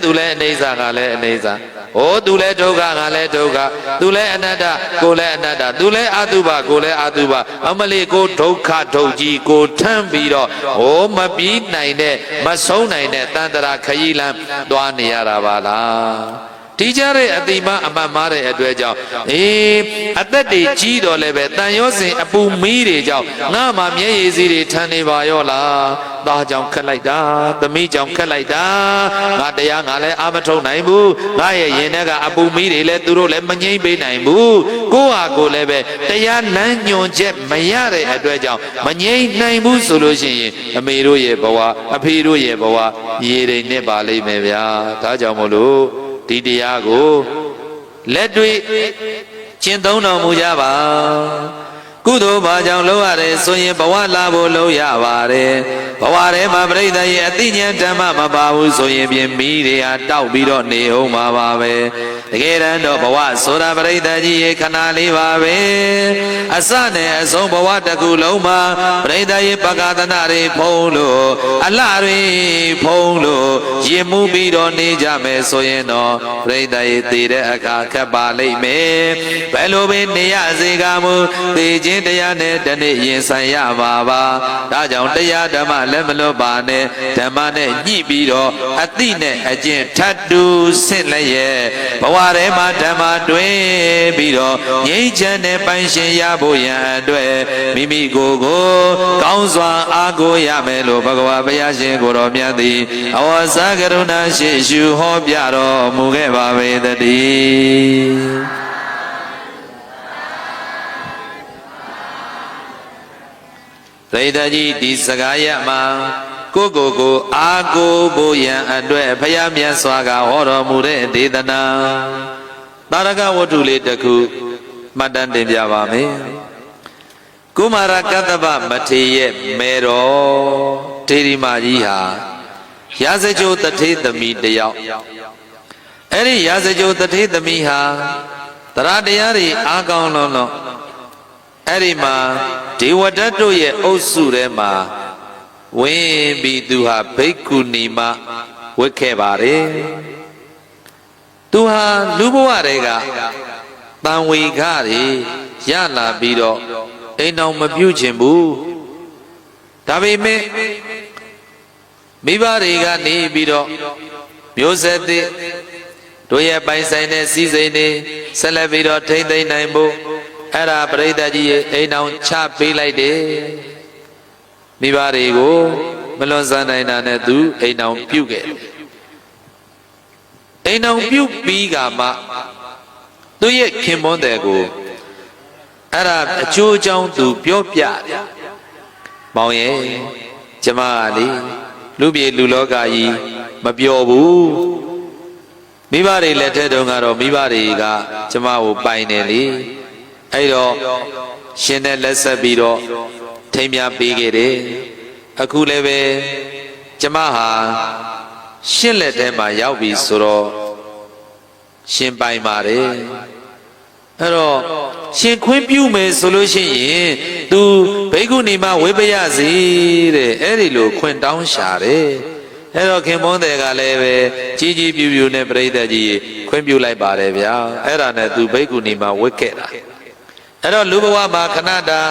သူလည်းအနေစာကလည်းအနေစာဟိုသူလည်းဒုက္ခကလည်းဒုက္ခသူလည်းအနတ္တကိုလည်းအနတ္တသူလည်းအတုပကိုလည်းအတုပအမလေးကိုဒုက္ခဒုက္ကြီးကိုထမ်းပြီးတော့ဟိုမပြီးနိုင်တဲ့မဆုံးနိုင်တဲ့တန်တရာခရီးလမ်းသွားနေရတာပါလားဒီကြတဲ့အတိမအမှတ်မှားတဲ့အတွက်ကြောင့်အသက်တွေကြီးတော်လည်းပဲတန်ရောစဉ်အပူမီးတွေကြောင့်ငါမှမျက်ရည်စည်းတွေထမ်းနေပါရောလားသားကြောင့်ခက်လိုက်တာသမီးကြောင့်ခက်လိုက်တာငါတရားငါလည်းအာမထုတ်နိုင်ဘူးငါရဲ့ရင်ထဲကအပူမီးတွေလည်းသူတို့လည်းမငြိမ့်ပေးနိုင်ဘူးကိုယ့်ဟာကိုယ်လည်းပဲတရားလမ်းညွန်ချက်မရတဲ့အတွက်ကြောင့်မငြိမ့်နိုင်ဘူးဆိုလို့ရှိရင်အမေတို့ရဲ့ဘဝအဖေတို့ရဲ့ဘဝရေတွေနဲ့ပါလိမ့်မယ်ဗျာဒါကြောင့်မို့လို့ဒီတရားကိုလက်တွေ့ကျင့်သုံးတော်မူကြပါကုသိုလ်ဘာကြောင့်လုပ်ရတယ်ဆိုရင်ဘဝလာဖို့လုပ်ရပါတယ် ဘဝထဲမှာပြိဿရဲ့အသိဉာဏ်ဓမ္မမပါဘူးဆိုရင်ပြင်မိတွေဟာတောက်ပြီးတော့နေအောင်မှာပါပဲတကယ်တမ်းတော့ဘဝဆိုတာပြိဿကြီးရဲ့ခဏလေးပါပဲအစနဲ့အဆုံးဘဝတစ်ခုလုံးမှာပြိဿရဲ့ပကသနာတွေဖုံးလို့အလှတွေဖုံးလို့ရင်မှုပြီးတော့နေကြမယ်ဆိုရင်တော့ပြိဿရဲ့တည်တဲ့အခါခက်ပါလိမ့်မယ်ဘယ်လိုပဲနေရစေကမူသိခြင်းတရားနဲ့တနေ့ရင်ဆိုင်ရပါပါဒါကြောင့်တရားဓမ္မလက်မလွတ်ပါနဲ့ဓမ္မနဲ့ညှိပြီးတော့အသိနဲ့အကျင့်ထပ်တူဆင့်လည်းရဲ့ဘဝထဲမှာဓမ္မတွင်ပြီးတော့ငြိမ်းချမ်းတဲ့ပိုင်ရှင်ရဖို့ရန်အတွက်မိမိကိုယ်ကိုကောင်းစွာအားကိုးရမယ်လို့ဘဂဝါဘုရားရှင်ကိုတော်မြတ်သည်အဝါစာကရုဏာရှိရှုဟောပြတော်မူခဲ့ပါပေတည်းပရိသတ်ကြီးဒီစကားရမှာကိုအာကိုဖို့ရန်အတွက်ဘုရားမြတ်စွာကဟောတော်မူတဲ့ဒေသနာသာရကဝတ္ထုလေးတစ်ခုမှတ်တမ်းတင်ပြပါမယ်ကုမာရကတ္တဗမထေရရဲ့မေတော်ထေရီမကြီးဟာရာဇကြိုတထေသမီးတယောက်အဲ့ဒီရာဇကြိုတထေသမီးဟာတရားတရားတွေအားကောင်းလို့အဲ့ဒီမှာဒေဝဒတ်တို့ရဲ့အုပ်စုထဲမှာဝင်ပြီးသူဟာဘိက္ခုနီမဝတ်ခဲ့ပါတယ်သူဟာလူဘဝတွေကတန်ဝေခတွေရလာပြီးတော့အိမ်တော်မပြုချင်ဘူးဒါပေမဲ့မိဘတွေကနေပြီးတော့မျိုးဆက်သစ်တို့ရဲ့ပိုင်ဆိုင်တဲ့စီးစိမ်တွေဆက်လက်ပြီးတော့ထိမ့်သိမ့်နိုင်ဖို့အဲ့ဒါပရိသတ်ကြီးရဲ့အိမ်တော်ချပေးလိုက်တယ်မိဘတွေကိုမလွန်ဆန်နိုင်တာနဲ့သူအိမ်တော်ပြုတ်ခဲ့အိမ်တော်ပြုတ်ပြီးကမှသူရဲ့ခင်မွန်းတဲ့ကိုအဲ့ဒါအကျိုးအကြောင်းသူပြောပြတယ်မောင်ရဲ့ကျမကလေလူပြေလူလောကကြီးမပြောဘူးမိဘတွေလက်ထက်တုန်းကတော့မိဘတွေကကျမကိုပိုင်တယ်လေအဲ့တော့ရှင်နဲ့လက်ဆက်ပြီးတော့ထိမ်းမြပေးခဲ့တယ်အခုလည်းပဲကျမဟာရှင်းလက်ထဲမှာရောက်ပြီဆိုတော့ရှင်ပိုင်ပါတယ်အဲ့တော့ရှင်ခွင့်ပြုမယ်ဆိုလို့ရှိရင်သူဘိက္ခုနီမဝေပယစီတဲ့အဲ့ဒီလိုခွင့်တောင်းရှာတယ်အဲ့တော့ခင်မွန်းတယ်ကလည်းပဲကြီးကြီးပြူပြူနဲ့ပြိဿကြီးခွင့်ပြုလိုက်ပါတယ်ဗျာအဲ့ဒါနဲ့သူဘိက္ခုနီမဝတ်ခဲ့တာအဲ့တော့လူဘဝမှာခဏတာ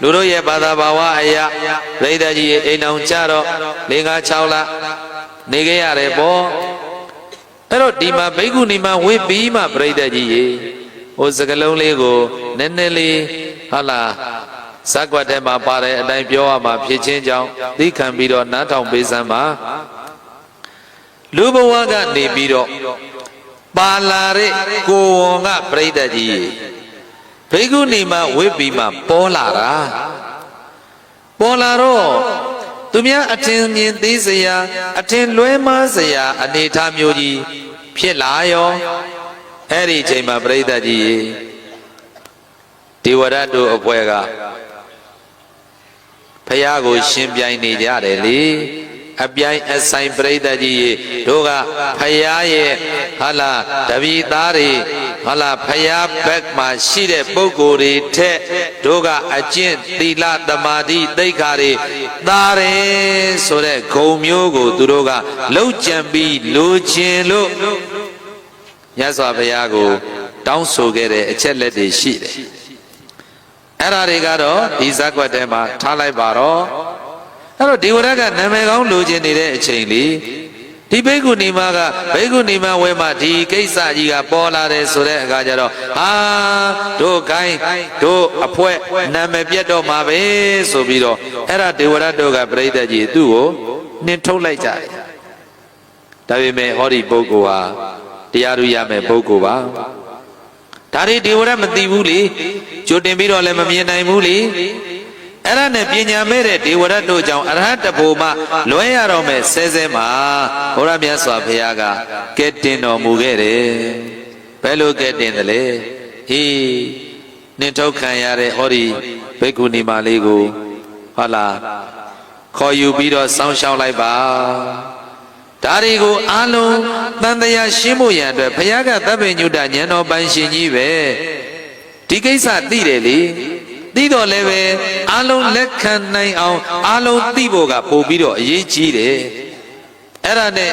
လူတို့ရဲ့ဘာသာဘာဝအရာပြိဿကြီးအိမ်အောင်ကြတော့၄၅6လနေခဲ့ရတယ်ပေါ့အဲ့တော့ဒီမှာဘိက္ခုနီမဝတ်ပြီးမှပြိဿကြီးရေဟိုစကလုံးလေးကိုနည်းနည်းလေးဟုတ်လားဇက်ကွက်ထဲမှာပါတဲ့အတိုင်းပြောရမှာဖြစ်ချင်းကြောင့်သိခံပြီးတော့နားထောင်ပေးစမ်းပါလူဘဝကနေပြီးတော့ပါလာတဲ့ကိုဝန်ကပြိဿကြီးဘိက္ခုနီမဝိပ္ပိမပေါ်လာတာပေါ်လာတော့သူများအထင်မြင်သေးစရာအထင်လွဲမှားစရာအနေထားမျိုးကြီးဖြစ်လာရောအဲ့ဒီအချိန်မှာပြိဿကြီးဒေဝရတ်တို့အဖွဲကဖះကိုရှင်ပြိုင်နေကြတယ်လေအပြိုင်အဆိုင်ပြိဿကြီးတို့ကဖះရဲ့ဟာလာတပည့်သားတွေဟာလာဖះဘက်မှာရှိတဲ့ပုဂ္ဂိုလ်တွေထက်တို့ကအကျင့်သီလသမာဓိသိက္ခာတွေသားတယ်ဆိုတဲ့ဂုဏ်မျိုးကိုသူတို့ကလှုပ်ကြံပြီးလိုချင်လို့မြတ်စွာဘုရားကိုတောင်းဆိုခဲ့တဲ့အချက်လက်တွေရှိတယ်အဲ့ဒါတွေကတော့ဒီဇက်ကွက်ထဲမှာထားလိုက်ပါတော့အဲ့တော့ဒေဝရတ်ကနာမည်ကောင်းလိုချင်နေတဲ့အချိန်လေးဒီဘိက္ခုနီမကဘိက္ခုနီမဝဲမှာဒီကိစ္စကြီးကပေါ်လာတယ်ဆိုတဲ့အခါကျတော့ဟာတို့ကိုင်းတို့အဖွဲနာမည်ပြတ်တော့မှာပဲဆိုပြီးတော့အဲ့ဒါဒေဝရတ်တို့ကပြိဿကြီးသူ့ကိုနှင်ထုတ်လိုက်ကြတယ်ဒါပေမဲ့ဟောဒီပုဂ္ဂိုလ်ဟာတရားရရမယ်ပုဂ္ဂိုလ်ပါဒါတွေဒေဝရတ်မသိဘူးလေကြိုတင်ပြီးတော့လည်းမမြင်နိုင်ဘူးလေအဲ့ဒါနဲ့ပညာမဲ့တဲ့ဒေဝရတ်တို့ကြောင့်အရဟတဘူမှလွဲရတော့မဲ့ဆဲဆဲမှာဘုရားမြတ်စွာဘုရားကကဲတင်တော်မူခဲ့တယ်ဘယ်လိုကဲတင်တယ်လဲဟေးနှင်ထုတ်ခံရတဲ့ဟောဒီဘိက္ခုနီမလေးကိုဟုတ်လား ခေါ်ယူပြီးတော့စောင့်ရှောက်လိုက်ပါဒါတွေကိုအားလုံးတန်တရားရှင်းဖို့ရန်အတွက်ဘုရားကသဗ္ဗညုတဉာဏ်တော်ပိုင်ရှင်ကြီးပဲဒီကိစ္စသိတယ်လေသိတော့လည်းပဲအားလုံးလက်ခံနိုင်အောင်အားလုံးသိဖို့ကပို့ပြီးတော့အရေးကြီးတယ်အဲ့ဒါနဲ့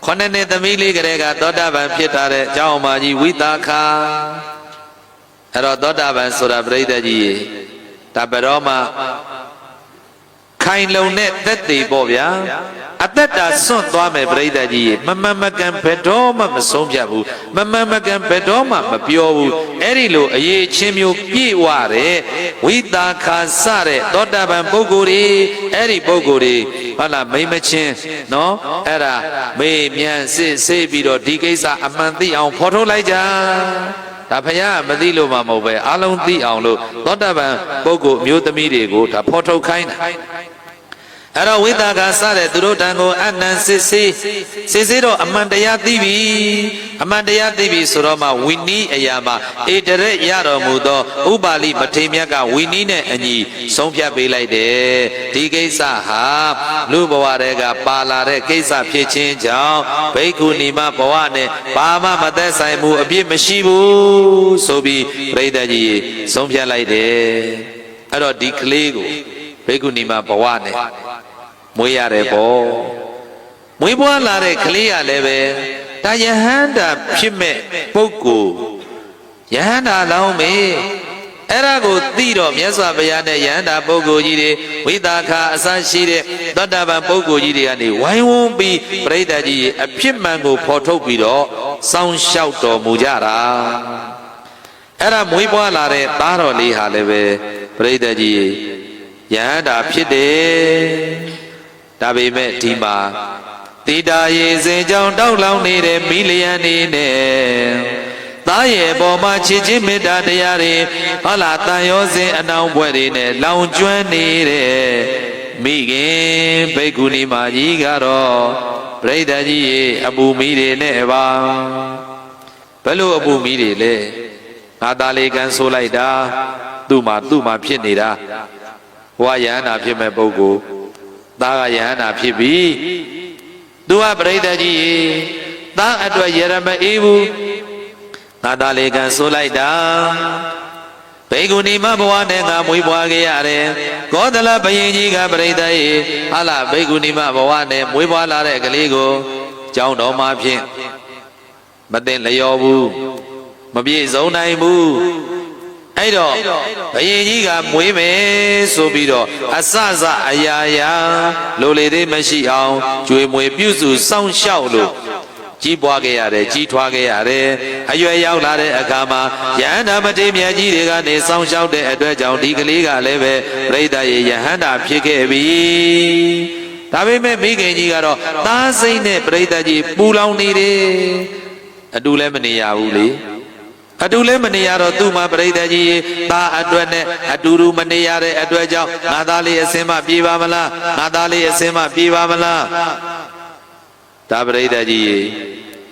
ခொနှစ်နှစ်သမီးလေးကလေးကသောတာပန်ဖြစ်တာတဲ့အကြောင်းအမကြီးဝိသခာအဲ့တော့သောတာပန်ဆိုတာပြိဿကြီးဒါဘယ်တော့မှခိုင်လုံတဲ့သက်သေပေါ့ဗျာအသက်တာစွန့်သွားမယ်ပြိဿကြီးမမှန်မကန်ဘယ်တော့မှမဆုံးဖြတ်ဘူးမမှန်မကန်ဘယ်တော့မှမပြောဘူးအဲ့ဒီလိုအရေးချင်းမျိုးပြည့်ဝတဲ့ဝိသခာစတဲ့သောတာပန်ပုဂ္ဂိုလ်တွေအဲ့ဒီပုဂ္ဂိုလ်တွေဟုတ်လားမိမချင်းနော်အဲ့ဒါမေးမြန်းစစ်ဆေးပြီးတော့ဒီကိစ္စအမှန်သိအောင်ဖော်ထုတ်လိုက်ကြဒါဖယားမသိလို့မှမဟုတ်ပဲအားလုံးသိအောင်လို့သောတာပန်ပုဂ္ဂိုလ်မျိုးသမီးတွေကိုဒါဖော်ထုတ်ခိုင်းတာအဲ့တော့ဝိသကစတဲ့သူတို့တန်ကိုအနန္စစ်စေးတော့အမှန်တရားသိပြီအမှန်တရားသိပြီဆိုတော့မှဝိနည်းအရာမှာဧတရက်ရတော်မူသောဥပါလိမထေမြတ်ကဝိနည်းနဲ့အညီဆုံးဖြတ်ပေးလိုက်တယ်ဒီကိစ္စဟာလူဘဝတွေကပါလာတဲ့ကိစ္စဖြစ်ခြင်းကြောင့်ဘိက္ခုနီမဘဝနဲ့ဘာမှမသက်ဆိုင်မှုအပြစ်မရှိဘူးဆိုပြီးပရိသတ်ကြီးဆုံးဖြတ်လိုက်တယ်အဲ့တော့ဒီကလေးကိုဘိက္ခုနီမဘဝနဲ့မွေးရတယ်ပေါ့မွေးပွားလာတဲ့ကလေးရလည်းပဲဒါယဟန္တာဖြစ်မဲ့ပုဂ္ဂိုလ်ယဟန္တာလောင်းမေအဲ့ဒါကိုသိတော့မြတ်စွာဘုရားနဲ့ယဟန္တာပုဂ္ဂိုလ်ကြီးတွေဝိသခာအစရှိတဲ့သောတာပန်ပုဂ္ဂိုလ်ကြီးတွေကနေဝိုင်းဝန်းပြီးပရိသတ်ကြီးအဖြစ်မှန်ကိုဖော်ထုတ်ပြီးတော့စောင့်ရှောက်တော်မူကြတာအဲ့ဒါမွေးပွားလာတဲ့သားတော်လေးဟာလည်းပဲပရိသတ်ကြီးယဟန္တာဖြစ်တယ်ဒါပေမဲ့ဒီမှာတိတာရေစင်ကြောင့်တောက်လောင်နေတဲ့မိလျံနေနဲ့သားရဲ့ပေါ်မှာချစ်ချင်းမေတ္တာတရားတွေဟောလာတန်ရောစဉ်အနောင်ဘွဲ့တွေနဲ့လောင်ကျွမ်းနေတဲ့မိခင်ဘိက္ခုနီမကြီးကတော့ပရိသတ်ကြီးရေအပူမီးတွေနဲ့ပါဘယ်လိုအပူမီးတွေလဲငါသားလေးကန်ဆိုလိုက်တာသူ့မှာဖြစ်နေတာဘဝယဟန္တာဖြစ်မဲ့ပုဂ္ဂိုလ်သားကယဟန္တာဖြစ်ပြီသူကပရိသတ်ကြီးသားအတွက်ရမအေးဘူးငါသားလေးကန်ဆိုလိုက်တာဘိက္ခုနီမဘဝနဲ့ငါမွေးပွားခဲ့ရတယ်ကောသလဘယင်ကြီးကပရိသတ်ကြီးဟာလာဘိက္ခုနီမဘဝနဲ့မွေးပွားလာတဲ့ကလေးကိုကျောင်းတော်မှာဖြင့်မသိလျော်ဘူးမပြည့်စုံနိုင်ဘူးအဲ့တော့ဘယင်ကြီးကမွေးမယ်ဆိုပြီးတော့အစအရာရာလိုလေသေးမရှိအောင်ကြွေမွေပြုစုစောင့်ရှောက်လို့ကြီးပွားခဲ့ရတယ်ကြီးထွားခဲ့ရတယ်အရွယ်ရောက်လာတဲ့အခါမှာယဟန္တာမထေရမြတ်ကြီးတွေကနေစောင့်ရှောက်တဲ့အတွက်ကြောင့်ဒီကလေးကလည်းပဲပြိဿရေယဟန္တာဖြစ်ခဲ့ပြီဒါပေမဲ့မိခင်ကြီးကတော့သားစိတ်နဲ့ပြိဿကြီးပူလောင်နေတယ်အတူလည်းမနေရဘူးလေအတူလည်းမနေရတော့သူ့မှာပရိသတ်ကြီးသားအတွက်နဲ့အတူတူမနေရတဲ့အတွက်ကြောင့်ငါသားလေးအစင်းမပြေပါမလားငါသားလေးအစင်းမပြေပါမလားဒါပရိသတ်ကြီး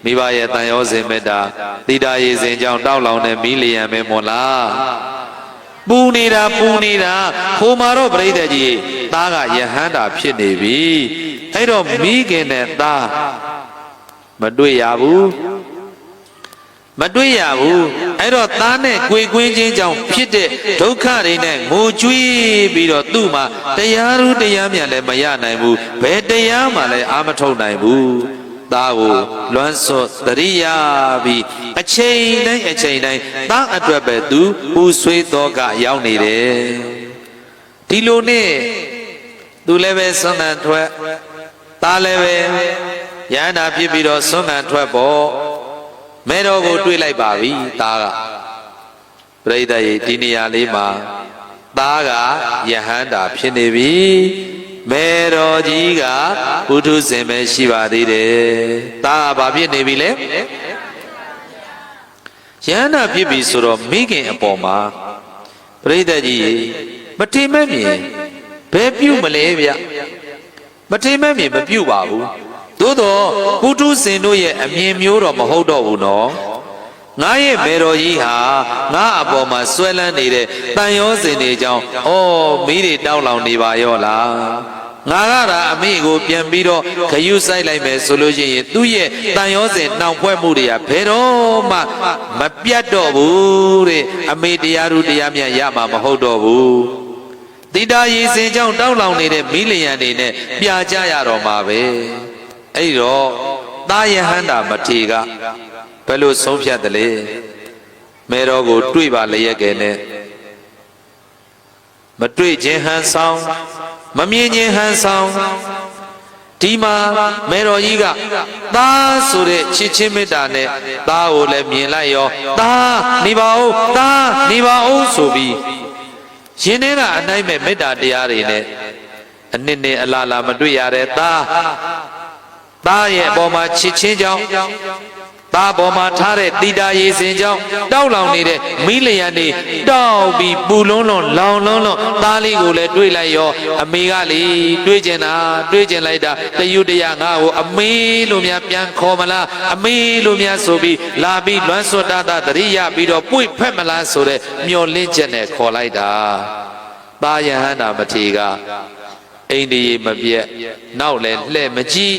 မိဘရဲ့တန်ရောစဉ်မေတ္တာတိတာရေစဉ်ကြောင့်တောက်လောင်တဲ့မီးလျံမဲမို့လားပူနေတာခိုးမှာတော့ပရိသတ်ကြီးသားကယဟန္တာဖြစ်နေပြီအဲ့တော့မိခင်နဲ့သားမတွေ့ရဘူးအဲ့တော့သားနဲ့ကြွေကွင်းချင်းကြောင့်ဖြစ်တဲ့ဒုက္ခတွေနဲ့ငိုကြွေးပြီးတော့သူ့မှာတရားရူးတရားမြတ်လည်းမရနိုင်ဘူးဘယ်တရားမှလည်းအာမထုတ်နိုင်ဘူးသားကိုလွမ်းစွတ်တရိယာပြီးအချိန်တိုင်းသားအတွက်ပဲသူပူဆွေးတော့ကရောက်နေတယ်ဒီလိုနဲ့သူလည်းပဲဆွမ်းခံထွက်သားလည်းပဲယန္တာဖြစ်ပြီးတော့ဆွမ်းခံထွက်ပေါ့မဲတော်ကိုတွေးလိုက်ပါပြီသားကပရိသတ်ရေဒီနေရာလေးမှာသားကယဟန္တာဖြစ်နေပြီမဲတော်ကြီးကပုထုဇဉ်ပဲရှိပါသေးတယ်သားကဘာဖြစ်နေပြီလဲယဟန္တာဖြစ်ပြီဆိုတော့မိခင်အပေါ်မှာပရိသတ်ကြီးမထင်မဲ့မြင်ဘယ်ပြုမလဲဗျမထင်မဲ့မြင်မပြုပါဘူးသို့တော့ပုထုဇဉ်တို့ရဲ့အမြင်မျိုးတော့မဟုတ်တော့ဘူးနော် ငါရဲ့မေတော်ကြီးဟာငါအပေါ်မှာဆွဲလန်းနေတဲ့တန်ရောစင်တွေကြောင့်မီးတွေတောက်လောင်နေပါရောလားငါကဒါအမေကိုပြန်ပြီးတော့ခရုဆိုင်လိုက်မယ်ဆိုလို့ရှိရင်သူ့ရဲ့တန်ရောစင်နှောင်ဖွဲ့မှုတွေကဘယ်တော့မှမပြတ်တော့ဘူးတဲ့အမေတရားသူတရားမြတ်ရမှာမဟုတ်တော့ဘူးတိတာရည်စင်ကြောင့်တောက်လောင်နေတဲ့မီးလျံတွေနဲ့ပြာကျရတော့မှာပဲအဲ့တော့သားယဟန္တာမထေကဘယ်လိုဆုံးဖြတ်တယ်လဲမဲတော်ကိုတွေ့ပါလျက်ကဲနဲ့မတွေ့ခြင်းဟန်ဆောင်မမြင်ခြင်းဟန်ဆောင်ဒီမှာမဲတော်ကြီးကသားဆိုတဲ့ချစ်ချင်းမေတ္တာနဲ့သားကိုလည်းမြင်လိုက်ရောသားနေပါဦးသားနေပါဦးဆိုပြီးရှင်ထဲကအနိုင်မဲ့မေတ္တာတရားတွေနဲ့အနှစ်နဲ့အလားလားမတွေ့ရတဲ့သားရဲ့အပေါ်မှာချစ်ချင်းကြောင့်သားပေါ်မှာထားတဲ့တိတာရည်စင်ကြောင့်တောက်လောင်နေတဲ့မီးလျံတွေတောက်ပြီးပူလွန်းလွန်းလောင်လွန်းလွန်းသားလေးကိုလည်းတွေးလိုက်ရောအမေကလေတွေးကျင်လိုက်တာတယုတရငါ့ကိုအမေလို့များပြန်ခေါ်မလားအမေလို့များဆိုပြီးလာပြီးလွမ်းဆွတ်တာတရိရပြီးတော့ပွေဖက်မလားဆိုတဲ့မျောလင့်ချက်နဲ့ခေါ်လိုက်တာသားယဟန္တာမထေကအိန္ဒိယမပြက်နောက်လည်းလှဲ့မကြည့်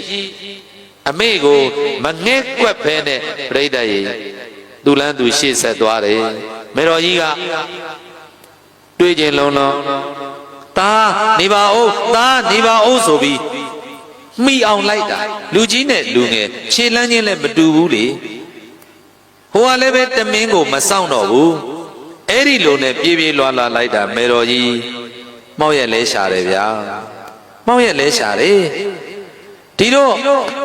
အမေကိုမငဲ့ကွက်ဖဲနဲ့ပြိတ္တရေသူလန်းသူရှေ့ဆက်သွားတယ်မေတော်ကြီးကတွေးခြင်းလုံးလုံးသားနေပါဦးသားနေပါဦးဆိုပြီးမိအောင်လိုက်တာလူကြီးနဲ့လူငယ်ခြေလန်းချင်းလည်းမတူဘူးလေဟိုကလည်းပဲတမင်းကိုမဆောင်တော့ဘူးအဲ့ဒီလိုနဲ့ပြေးပြေးလွှားလွှားလိုက်တာမေတော်ကြီးမောက်ရက်လဲရှာတယ်ဗျာမောက်ရက်လဲရှာတယ်ဒီတော့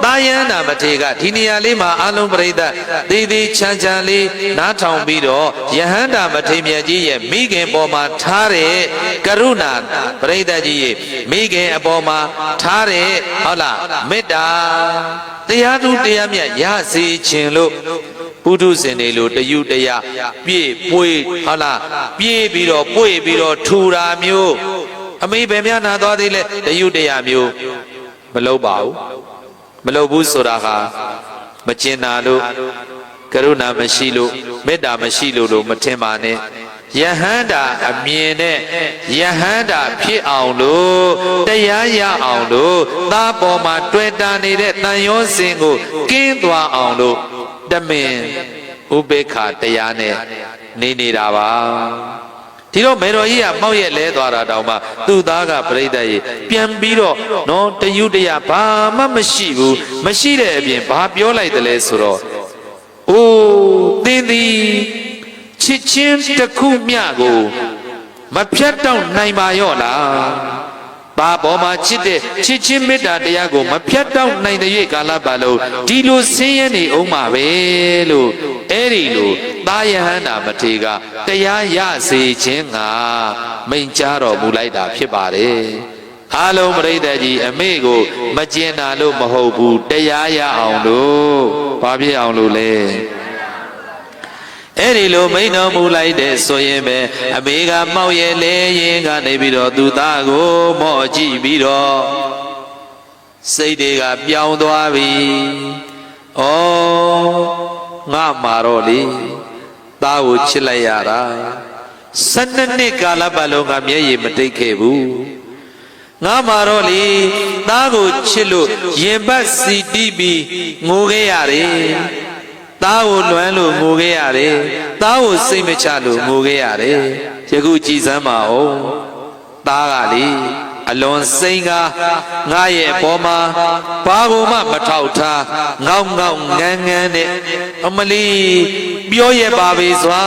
သာယန္တာမထေကဒီနေရာလေးမှာအလုံးပရိသတ်သေးသေးချမ်းချမ်းလေးနားထောင်ပြီးတော့ယဟန္တာမထေမြတ်ကြီးရဲ့မိခင်ပေါ်မှာထားတဲ့ကရုဏာပရိသတ်ကြီးရဲ့မိခင်အပေါ်မှာထားတဲ့ဟုတ်လားမေတ္တာတရားသူတရားမြတ်ရစေခြင်းလို့ပုထုဇဉ်တွေလိုတယုတရပြည့်ပွေဟုတ်လားပြေးပြီးတော့ပွေပြီးတော့ထူတာမျိုးအမေဘယ်များနာသွားသေးလဲတယုတရမျိုးမလုပ်ပါဘူးမလုပ်ဘူးဆိုတာဟာမကျင်နာလို့ကရုဏာမရှိလို့မေတ္တာမရှိလို့မထင်ပါနဲ့ယဟန္တာအမြင်နဲ့ယဟန္တာဖြစ်အောင်လို့တရားရအောင်လို့သားပေါ်မှာတွေ့တာနေတဲ့တန်ရောစင်ကိုကင်းသွားအောင်လို့တမင်ဥပေက္ခတရားနဲ့နေနေတာပါဒီတော့မေတော်ကြီးကမောက်ရက်လဲသွားတာတောင်မှသူ့သားကပြိတ္တရေပြန်ပြီးတော့နော်တယုတရဘာမှမရှိဘူးမရှိတဲ့အပြင်ဘာပြောလိုက်တယ်လဲဆိုတော့အိုးသင်သည်ချစ်ချင်းတစ်ခုမျှကိုမဖြတ်တော့နိုင်ပါရောလားဘာပေါ်မှာချစ်တဲ့ချစ်ချင်းမေတ္တာတရားကိုမဖြတ်တော့နိုင်တဲ့ကာလပတ်လုံးဒီလိုဆင်းရဲနေအောင်ပါပဲလို့အဲ့ဒီလိုသာယဟန္တာမထေကတရားရစေခြင်းကမိန့်ကြားတော်မူလိုက်တာဖြစ်ပါတယ်အားလုံးပရိသတ်ကြီးအမေကိုမကျင်နာလို့မဟုတ်ဘူးတရားရအောင်လို့ဘာဖြစ်အောင်လို့လဲအဲ့ဒီလိုမိန်တော်မူလိုက်တဲ့ဆိုရင်ပဲအမေကမောက်ရဲ့လေရင်ကနေပြီးတော့သူသားကိုမော့ကြည့်ပြီးတော့စိတ်တွေကပြောင်းသွားပြီဩငါမှာတော့လေသားကိုချစ်လိုက်ရတာ12နှစ်ကာလပတ်လုံးကမျက်ရည်မတိတ်ခဲ့ဘူးငါမှာတော့လေသားကိုချစ်လို့ရင်ပတ်စီတီးပြီးငိုခဲ့ရတယ်သားကိုလွမ်းလို့ငိုခဲ့ရတယ်သားကိုစိတ်မချလို့ငိုခဲ့ရတယ်ယခုကြည်စမ်းပါဦးသားကလေအလွန်စိန်ကားငါရဲ့အပေါ်မှာဘာကိုမှမထောက်ထားငေါငေါငန်းငန်းနဲ့အမလီပြောရပါပေစွာ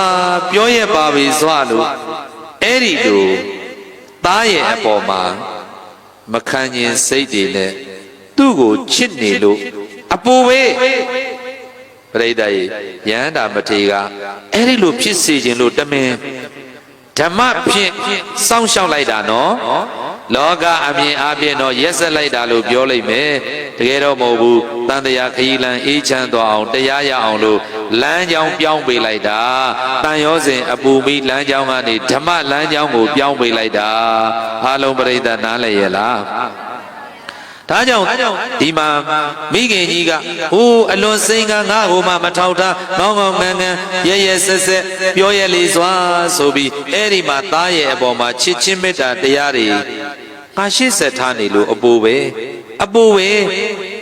ပြောရပါပေစွာလို့အဲ့ဒီလိုသားရဲ့အပေါ်မှာမခံရင်စိတ်တွေနဲ့သူ့ကိုချစ်နေလို့အပူပဲပရိသတ်ရေယဟန္တာမထေကအဲ့ဒီလိုဖြစ်စေခြင်းလို့တမင်ဓမ္မဖြင့်စောင့်ရှောက်လိုက်တာနော်လောကအမြင်အပြင်တော့ရက်ဆက်လိုက်တာလို့ပြောလိုက်မယ်တကယ်တော့မဟုတ်ဘူးတန်တရားခရီးလမ်းအေးချမ်းသွားအောင်တရားရအောင်လို့လမ်းကြောင်းပြောင်းပေးလိုက်တာတန်ရောစဉ်အပူမီလမ်းကြောင်းကနေဓမ္မလမ်းကြောင်းကိုပြောင်းပေးလိုက်တာအားလုံးပရိသတ်နားလည်ရဲ့လား ဒါကြောင့်ဒီမှာမိခင်ကြီးကဟိုအလွန်စိန်ကငါ့ကိုမှမထောက်ထားကောင်းကောင်းငန်းငန်းရဲရဲဆက်ဆက်ပြောရလေစွာဆိုပြီးအဲ့ဒီမှာသားရဲ့အပေါ်မှာချစ်ချင်းမေတ္တာတရားတွေငါရှေ့ဆက်ထားနေလို့အပူပဲ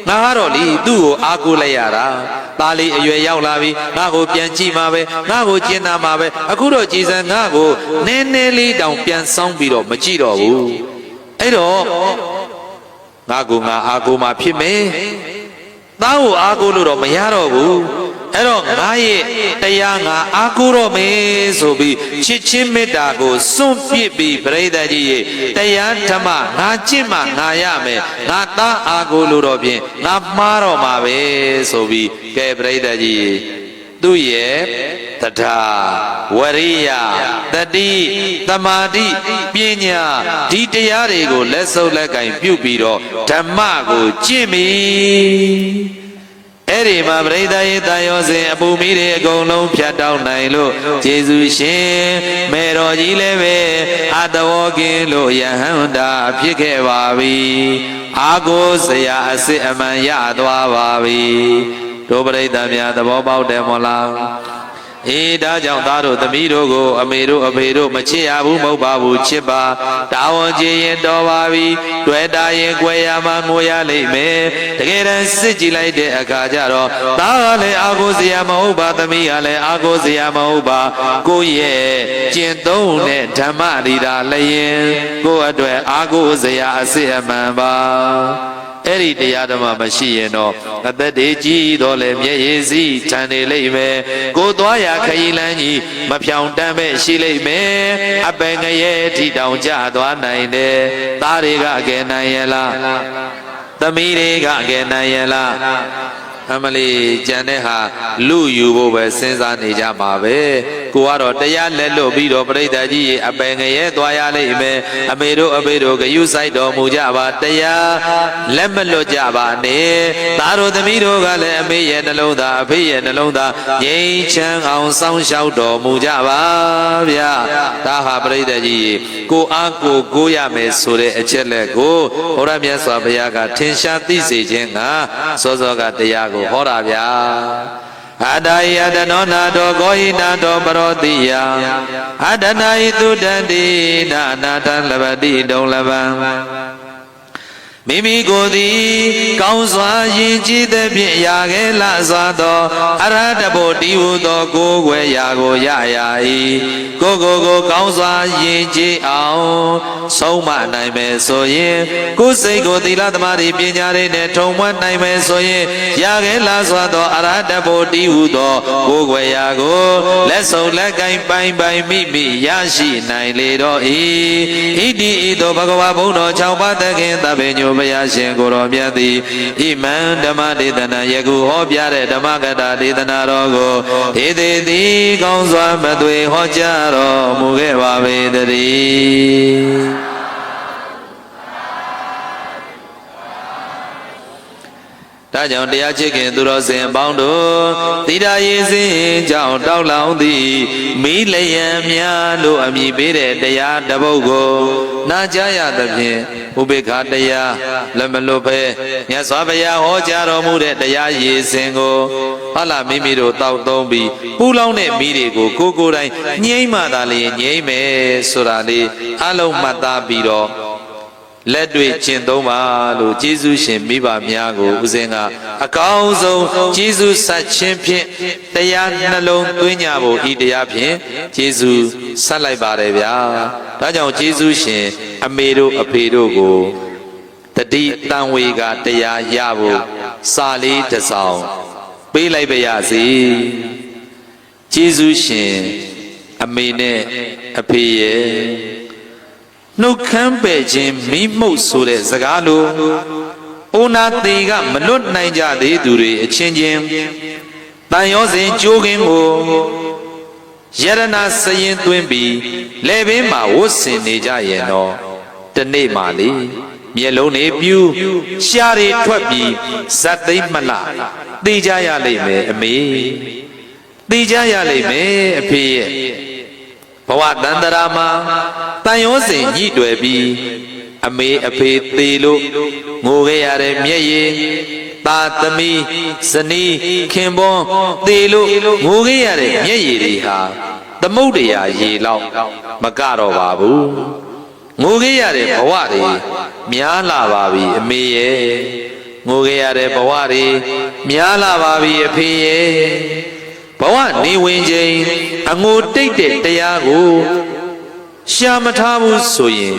ငါကတော့လေသူ့ကိုအားကိုးလိုက်ရတာသားလေးအရွယ်ရောက်လာပြီငါ့ကိုပြန်ကြည့်မှာပဲငါ့ကိုကျင်နာမှာပဲအခုတော့ကြည်စံငါ့ကိုနည်းနည်းလေးတောင်ပြန်ဆောင်ပြီးတော့မကြည့်တော့ဘူးအဲ့တော့ငါကိုငါအားကိုးမှဖြစ်မယ်သားကိုအားကိုးလို့တော့မရတော့ဘူးအဲ့တော့ငါရဲ့တရားငါအားကိုးတော့မယ်ဆိုပြီးချစ်ချင်းမေတ္တာကိုစွန့်ပစ်ပြီးပရိသတ်ကြီးရဲ့တရားဓမ္မငါကျင့်မှငါရမယ်ငါသားအားကိုးလို့တော့ဖြင့်ငါမှားတော့မှာပဲဆိုပြီးကဲပရိသတ်ကြီးသူ့ရဲ့တထာဝရိယတတိသမာဓိပညာဒီတရားတွေကိုလက်ဆုပ်လက်ကင်ပြုပြီးတော့ဓမ္မကိုကျင့်ပြီအဲ့ဒီမှာပရိသတ်ရဲ့တာယောစဉ်အပူမီးတွေအကုန်လုံးဖြတ်တောက်နိုင်လို့ယေရှုရှင်မေတော်ကြီးလည်းပဲအတဝကင်းလို့ယဟန္တာဖြစ်ခဲ့ပါပြီအာကိုစရာအစစ်အမှန်ရသွားပါပြီတို့ပရိသတ်များသဘောပေါက်တယ်မို့လားအေးဒါကြောင့်သားတို့သမီးတို့ကိုအမေတို့အဖေတို့မချစ်ရဘူးမဟုတ်ပါဘူးချစ်ပါတာဝန်ကျေရင်တော်ပါပြီတွေ့တာရင်ကြွယ်ရမှာငိုရလိမ့်မယ်တကယ်တမ်းစစ်ကြည့်လိုက်တဲ့အခါကျတော့သားကလည်းအာကိုစရာမဟုတ်ပါသမီးကလည်းအာကိုစရာမဟုတ်ပါကိုယ့်ရဲ့ကျင့်သုံးတဲ့ဓမ္မရီတာလည်းရင်ကိုယ့်အတွက်အာကိုစရာအစစ်အမှန်ပါအဲ့ဒီတရားဓမ္မမရှိရင်တော့အသက်တွေကြီးတော့လေမျက်ရည်စီးထန်နေလိမ့်မယ်ကိုသွားရခရီးလမ်းကြီးမဖြောင်တမ်းပဲရှိလိမ့်မယ်အပင်ငရဲထိတောင်ကျသွားနိုင်တယ်သားတွေကကဲနိုင်ရလားသမီးတွေကကဲနိုင်ရလားအမလီကြံတဲ့ဟာလူယူဖို့ပဲစဉ်းစားနေကြမှာပဲကိုကတော့တရားလက်လွတ်ပြီးတော့ပြိတ္တာကြီးအပင်ငရဲသွားရလိမ့်မယ်အမေတို့အဖေတို့ဂယုဆိုင်တော်မူကြပါတရားလက်မလွတ်ကြပါနဲ့သားတို့သမီးတို့ကလည်းအမေရဲ့နှလုံးသားအဖေရဲ့နှလုံးသားငြိမ်းချမ်းအောင်စောင့်ရှောက်တော်မူကြပါဗျာဒါဟာပြိတ္တာကြီးကိုအားကိုရမယ်ဆိုတဲ့အချက်လက်ကိုဘုရားမြတ်စွာဘုရားကထင်ရှားသိစေခြင်းကစောစောကတရားကိုဟောတာဗျာအတ္တယတနောနာတောကောဟိနာတောပရောတိယအတ္တနာဟိတုတန္တိနာအနာထလပတိတုံလပံမိမိကိုယ်သည်ကောင်းစွာယဉ်ကျေးသဖြင့်ရာခဲလာစွာသောအရဟတဘုဒ္ဓီဟုသောကိုယ်ွယ်ရာကိုရရာ၏ကိုကောင်းစွာယဉ်ကျေးအောင်ဆုံးမနိုင်မယ်ဆိုရင်ကိုယ်စိတ်ကိုသီလသမာဓိပညာတွေနဲ့ထုံမွမ်းနိုင်မယ်ဆိုရင်ရာခဲလာစွာသောအရဟတဘုဒ္ဓီဟုသောကိုယ်ွယ်ရာကိုလက်ဆုံးလက်ကင်ပိုင်မိရရှိနိုင်လေတော့၏ဣတိဤသို့ဘဂဝါဘုန်းတော်6ပါးသခင်သဗ္ဗညုဘုရားရှင်ကိုတော်မြတ်သည်ဣမံဓမ္မဒေသနာယခုဟောပြတဲ့ဓမ္မကတာဒေသနာတော်ကိုဒေသေသည်ကောင်းစွာမသွေဟောကြားတော်မူခဲ့ပါပေတည်းဒါကြောင့်တရားချစ်ခင်သူတော်စင်အပေါင်းတို့သီတာရည်စင်ကြောင့်တောက်လောင်သည်မိလျံများလို့အမည်ပေးတဲ့တရားတစ်ပုဒ်ကိုနာကြားရသဖြင့်ဥပေက္ခတရားလက်မလွတ်ပဲမြတ်စွာဘုရားဟောကြားတော်မူတဲ့တရားရည်စင်ကိုဟာလာမိမိတို့တောက်သုံးပြီးပူလောင်တဲ့မိတွေကိုကိုယ်တိုင်ငြိမ့်မှသာလျှင်ငြိမ့်မယ်ဆိုတာလေးအလုံးမှတ်သားပြီးတော့လက်တွေ့ကျင့်သုံးပါလို့ကျေးဇူးရှင်မိဘများကိုဦးဇင်းကအကောင်းဆုံးကျေးဇူးဆက်ခြင်းဖြင့်တရားနှလုံးသွင်းကြဖို့ဤတရားဖြင့်ကျေးဇူးဆက်လိုက်ပါတယ်ဗျာဒါကြောင့်ကျေးဇူးရှင်အမေတို့အဖေတို့ကိုတတိတန်ဝေကတရားရဖို့စာလေးတစ်စောင်ပေးလိုက်ပါရစေကျေးဇူးရှင်အမေနဲ့အဖေရဲ့နှုတ်ခမ်းပဲ့ခြင်းမိမှုတ်ဆိုတဲ့စကားလိုအိုနာသေးကမလွတ်နိုင်ကြသေးသူတွေအချင်းချင်းတန်ရောစဉ်ကြိုးကင်းကိုယရနာစရင်သွင်းပြီးလေပင်မှာဝတ်ဆင်နေကြရဲ့တော့တနေ့မှလေမျက်လုံးတွေပြူရှားတွေထွက်ပြီးဇတ်သိမ့်မလားသိကြရလိမ့်မယ်အမေသိကြရလိမ့်မယ်အဖေရဲ့ဘဝတန္တရာမှာတန်ရောစဉ်ညှိတွယ်ပြီး အမေအဖေသေလို့ငိုခဲ့ရတဲ့မျက်ရည်သာသမီဇနီးခင်ပွန်းသေလို့ငိုခဲ့ရတဲ့မျက်ရည်တွေဟာသမုဒ္ဒရာရေလောက်မကတော့ပါဘူးငိုခဲ့ရတဲ့ဘဝတွေများလာပါပြီအမေရဲ့ငိုခဲ့ရတဲ့ဘဝတွေများလာပါပြီအဖေရဲ့ဘဝနေဝင်ချိန်အငိုတိတ်တဲ့တရားကိုရှာမထားဘူးဆိုရင်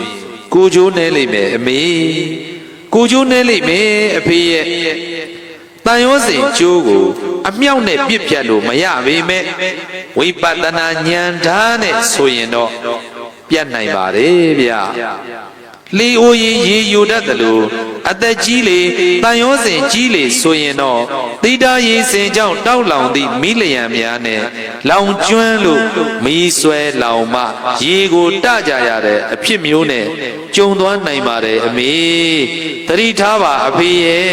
ကိုကျိုးနေလိမ့်မယ်အမေကိုကျိုးနေလိမ့်မယ်အဖေရဲ့တန်ရောစဉ်ကျိုးကိုအမြောက်နဲ့ပြစ်ဖြတ်လို့မရပေမဲ့ဝိပဿနာဉာဏ်ဓာတ်နဲ့ဆိုရင်တော့ပြတ်နိုင်ပါတယ်ဗျာလေအိုရင်ရေယူတတ်တယ်လို့အသက်ကြီးလေတန်ရောစဉ်ကြီးလေဆိုရင်တော့သီတာရေစင်ကြောင့်တောက်လောင်သည့်မိလျံများနဲ့လောင်ကျွမ်းလို့မီးဆွဲလောင်မှရေကိုတကြရတဲ့အဖြစ်မျိုးနဲ့ကြုံသွားနိုင်ပါတယ်အမေသတိထားပါအဖေရဲ့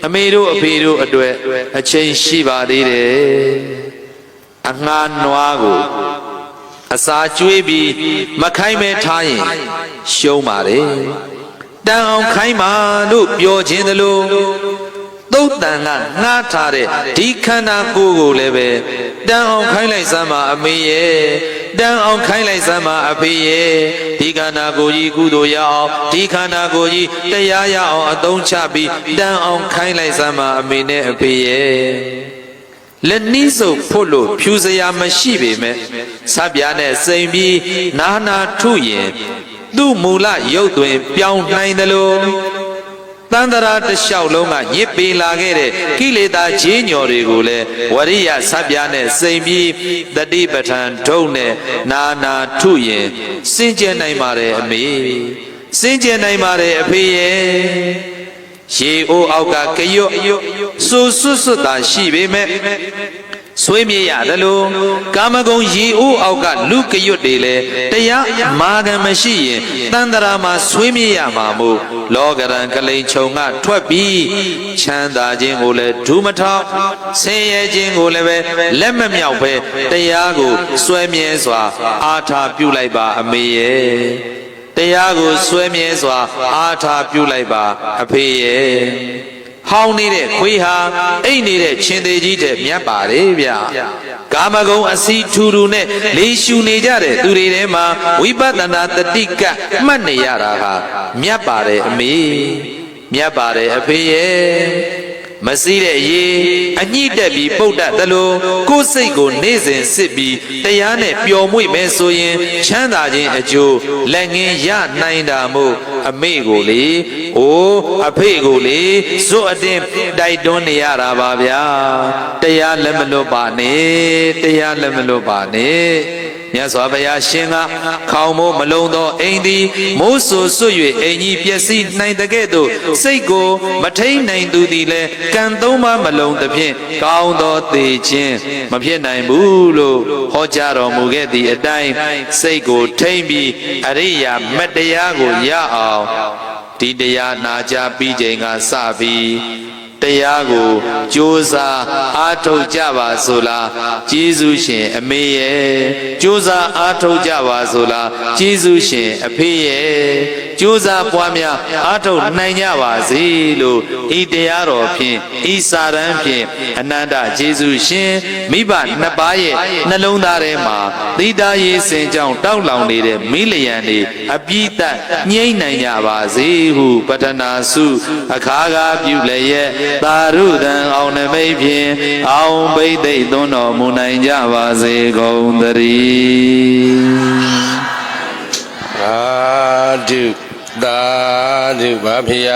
အမေတို့အဖေတို့အတွက်အချိန်ရှိပါသေးတယ်အငှားနွားကိုအစာကျွေးပြီးမခိုင်းမဲထားရင်ရှုံးပါတယ်တန်အောင်ခိုင်းပါလို့ပြောခြင်းသလိုသုတ်တန်ကငှားထားတဲ့ဒီခန္ဓာကိုယ်ကိုလည်းပဲတန်အောင်ခိုင်းလိုက်စမ်းပါအမေရဲ့တန်အောင်ခိုင်းလိုက်စမ်းပါအဖေရဲ့ဒီခန္ဓာကိုယ်ကြီးကုသိုလ်ရအောင်ဒီခန္ဓာကိုယ်ကြီးတရားရအောင်အသုံးချပြီးတန်အောင်ခိုင်းလိုက်စမ်းပါအမေနဲ့အဖေရဲ့လက်နီးစုပ်ဖို့လို့ဖြူစရာမရှိပေမဲ့ဆပ်ပြားနဲ့စိမ်ပြီးနာနာထုရင်သူ့မူလရုပ်သွင်းပြောင်းနိုင်တယ်လို့တန်တရာတလျှောက်လုံးကညစ်ပေလာခဲ့တဲ့ကိလေသာခြေညော်တွေကိုလည်းဝရိယဆပ်ပြားနဲ့စိမ်ပြီးတတိပဋ္ဌာန်ထုံးနဲ့နာနာထုရင်စင်ကြယ်နိုင်ပါတယ်အမေစင်ကြယ်နိုင်ပါတယ်အဖေရဲ့ရေအိုးအောက်ကကရွတ်ဆူဆွတ်ဆွတ်သာရှိပေမဲ့ဆွေးမြေရတယ်လို့ကာမဂုဏ်ရေအိုးအောက်ကလူကရွတ်တွေလည်းတရားမာကံမရှိရင်တန်တရာမှာဆွေးမြေရမှာမို့လောကရန်ကလိန်ခြုံကထွက်ပြီးချမ်းသာခြင်းကိုလည်းဒူးမထောက်ဆင်းရဲခြင်းကိုလည်းပဲလက်မမြောက်ပဲတရားကိုစွဲမြဲစွာအားထားပြုလိုက်ပါအမေရဲ့တရားကိုဆွဲမြဲစွာအားထားပြုလိုက်ပါအဖေရဲ့ဟောင်းနေတဲ့ခွေးဟာအိတ်နေတဲ့ရှင်သေးကြီးတဲ့မြတ်ပါတယ်ဗျာကာမဂုဏ်အစီထူထူနဲ့လေးရှူနေကြတဲ့သူတွေထဲမှာဝိပဿနာတတိကမှတ်နေရတာဟာမြတ်ပါတယ်အမေမြတ်ပါတယ်အဖေရဲ့မစည်းတဲ့ရေအညှိတက်ပြီးပုတ်တတ်သလိုကိုယ်စိတ်ကိုနေ့စဉ်စစ်ပြီးတရားနဲ့ပျော်မွေ့မယ်ဆိုရင်ချမ်းသာခြင်းအကျိုးလက်ငင်းရနိုင်တာမို့အမေကိုလေအိုးအဖေကိုလေဇွတ်အတင်းတိုက်တွန်းနေရတာပါဗျာတရားလက်မလွတ်ပါနဲ့တရားလက်မလွတ်ပါနဲ့မြတ်စွာဘုရားရှင်ကခေါင်းမိုးမလုံးသောအိမ်သည်မိုးဆူဆွ၍အိမ်ကြီးပျက်စီးနိုင်တဲ့ကဲ့သို့စိတ်ကိုမထိန်နိုင်သူသည်လည်းကံသုံးပါးမလုံးသဖြင့်ကောင်းသောသေခြင်းမဖြစ်နိုင်ဘူးလို့ဟောကြားတော်မူခဲ့သည့်အတိုင်းစိတ်ကိုထိန်ပြီးအရိယာမတရားကိုရအောင်ဒီတရားနာကြားပြီးချိန်ကစပြီးတရားကိုကြိုးစားအားထုတ်ကြပါဆိုလားကျေးဇူးရှင်အမေရဲ့ကြိုးစားအားထုတ်ကြပါဆိုလားကျေးဇူးရှင်အဖေရဲ့ကြိုးစားပွားများအားထုတ်နိုင်ကြပါစေလို့ဤတရားတော်ဖြင့်ဤစာရန်ဖြင့်အနန္တကျေးဇူးရှင်မိဘနှစ်ပါးရဲ့နှလုံးသားထဲမှာသီတာရေးစင်ကြောင့်တောက်လောင်နေတဲ့မိလျံတွေအပြည့်တ်ငြိမ့်နိုင်ကြပါစေဟုပတ္ထနာစုအခါခါပြုလျက်သာရုတံအောင်နမိတ်ဖြင့်အောင်ဘိသိက်သွန်းတော်မူနိုင်ကြပါစေကုန်သတည်းသာဓုပါဖေယ